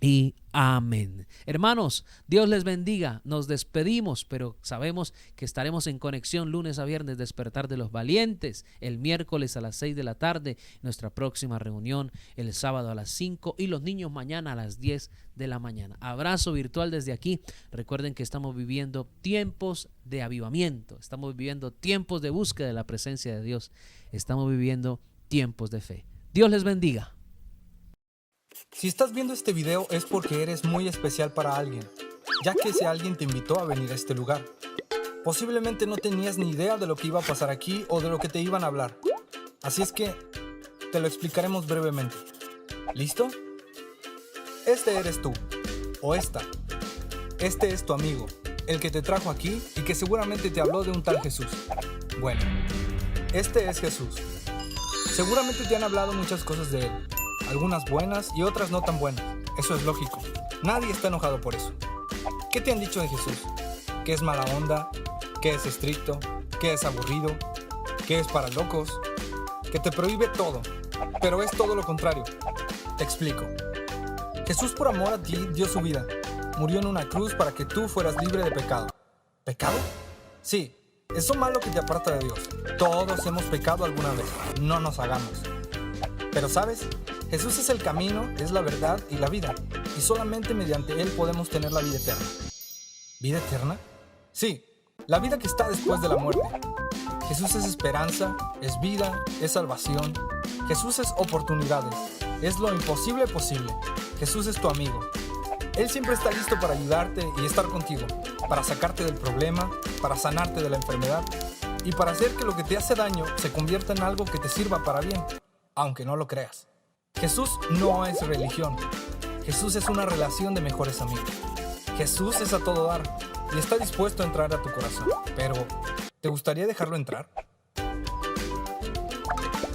Speaker 6: y amén. Hermanos, Dios les bendiga. Nos despedimos, pero sabemos que estaremos en conexión lunes a viernes, Despertar de los Valientes, el miércoles a las 6 de la tarde, nuestra próxima reunión el sábado a las 5 y los niños mañana a las 10 de la mañana. Abrazo virtual desde aquí. Recuerden que estamos viviendo tiempos de avivamiento, estamos viviendo tiempos de búsqueda de la presencia de Dios, estamos viviendo tiempos de fe. Dios les bendiga.
Speaker 10: Si estás viendo este video es porque eres muy especial para alguien, ya que ese alguien te invitó a venir a este lugar. Posiblemente no tenías ni idea de lo que iba a pasar aquí o de lo que te iban a hablar. Así es que te lo explicaremos brevemente. ¿Listo? Este eres tú, o esta. Este es tu amigo, el que te trajo aquí y que seguramente te habló de un tal Jesús. Bueno, este es Jesús. Seguramente te han hablado muchas cosas de él. Algunas buenas y otras no tan buenas. Eso es lógico. Nadie está enojado por eso. ¿Qué te han dicho de Jesús? ¿Que es mala onda? ¿Que es estricto? ¿Que es aburrido? ¿Que es para locos? ¿Que te prohíbe todo? Pero es todo lo contrario. Te explico. Jesús por amor a ti dio su vida. Murió en una cruz para que tú fueras libre de pecado. ¿Pecado? Sí, eso malo que te aparta de Dios. Todos hemos pecado alguna vez, no nos hagamos. Pero ¿sabes? Jesús es el camino, es la verdad y la vida. Y solamente mediante Él podemos tener la vida eterna. ¿Vida eterna? Sí, la vida que está después de la muerte. Jesús es esperanza, es vida, es salvación. Jesús es oportunidades, es lo imposible posible. Jesús es tu amigo. Él siempre está listo para ayudarte y estar contigo, para sacarte del problema, para sanarte de la enfermedad y para hacer que lo que te hace daño se convierta en algo que te sirva para bien, aunque no lo creas. Jesús no es religión. Jesús es una relación de mejores amigos. Jesús es a todo dar y está dispuesto a entrar a tu corazón. Pero, ¿te gustaría dejarlo entrar?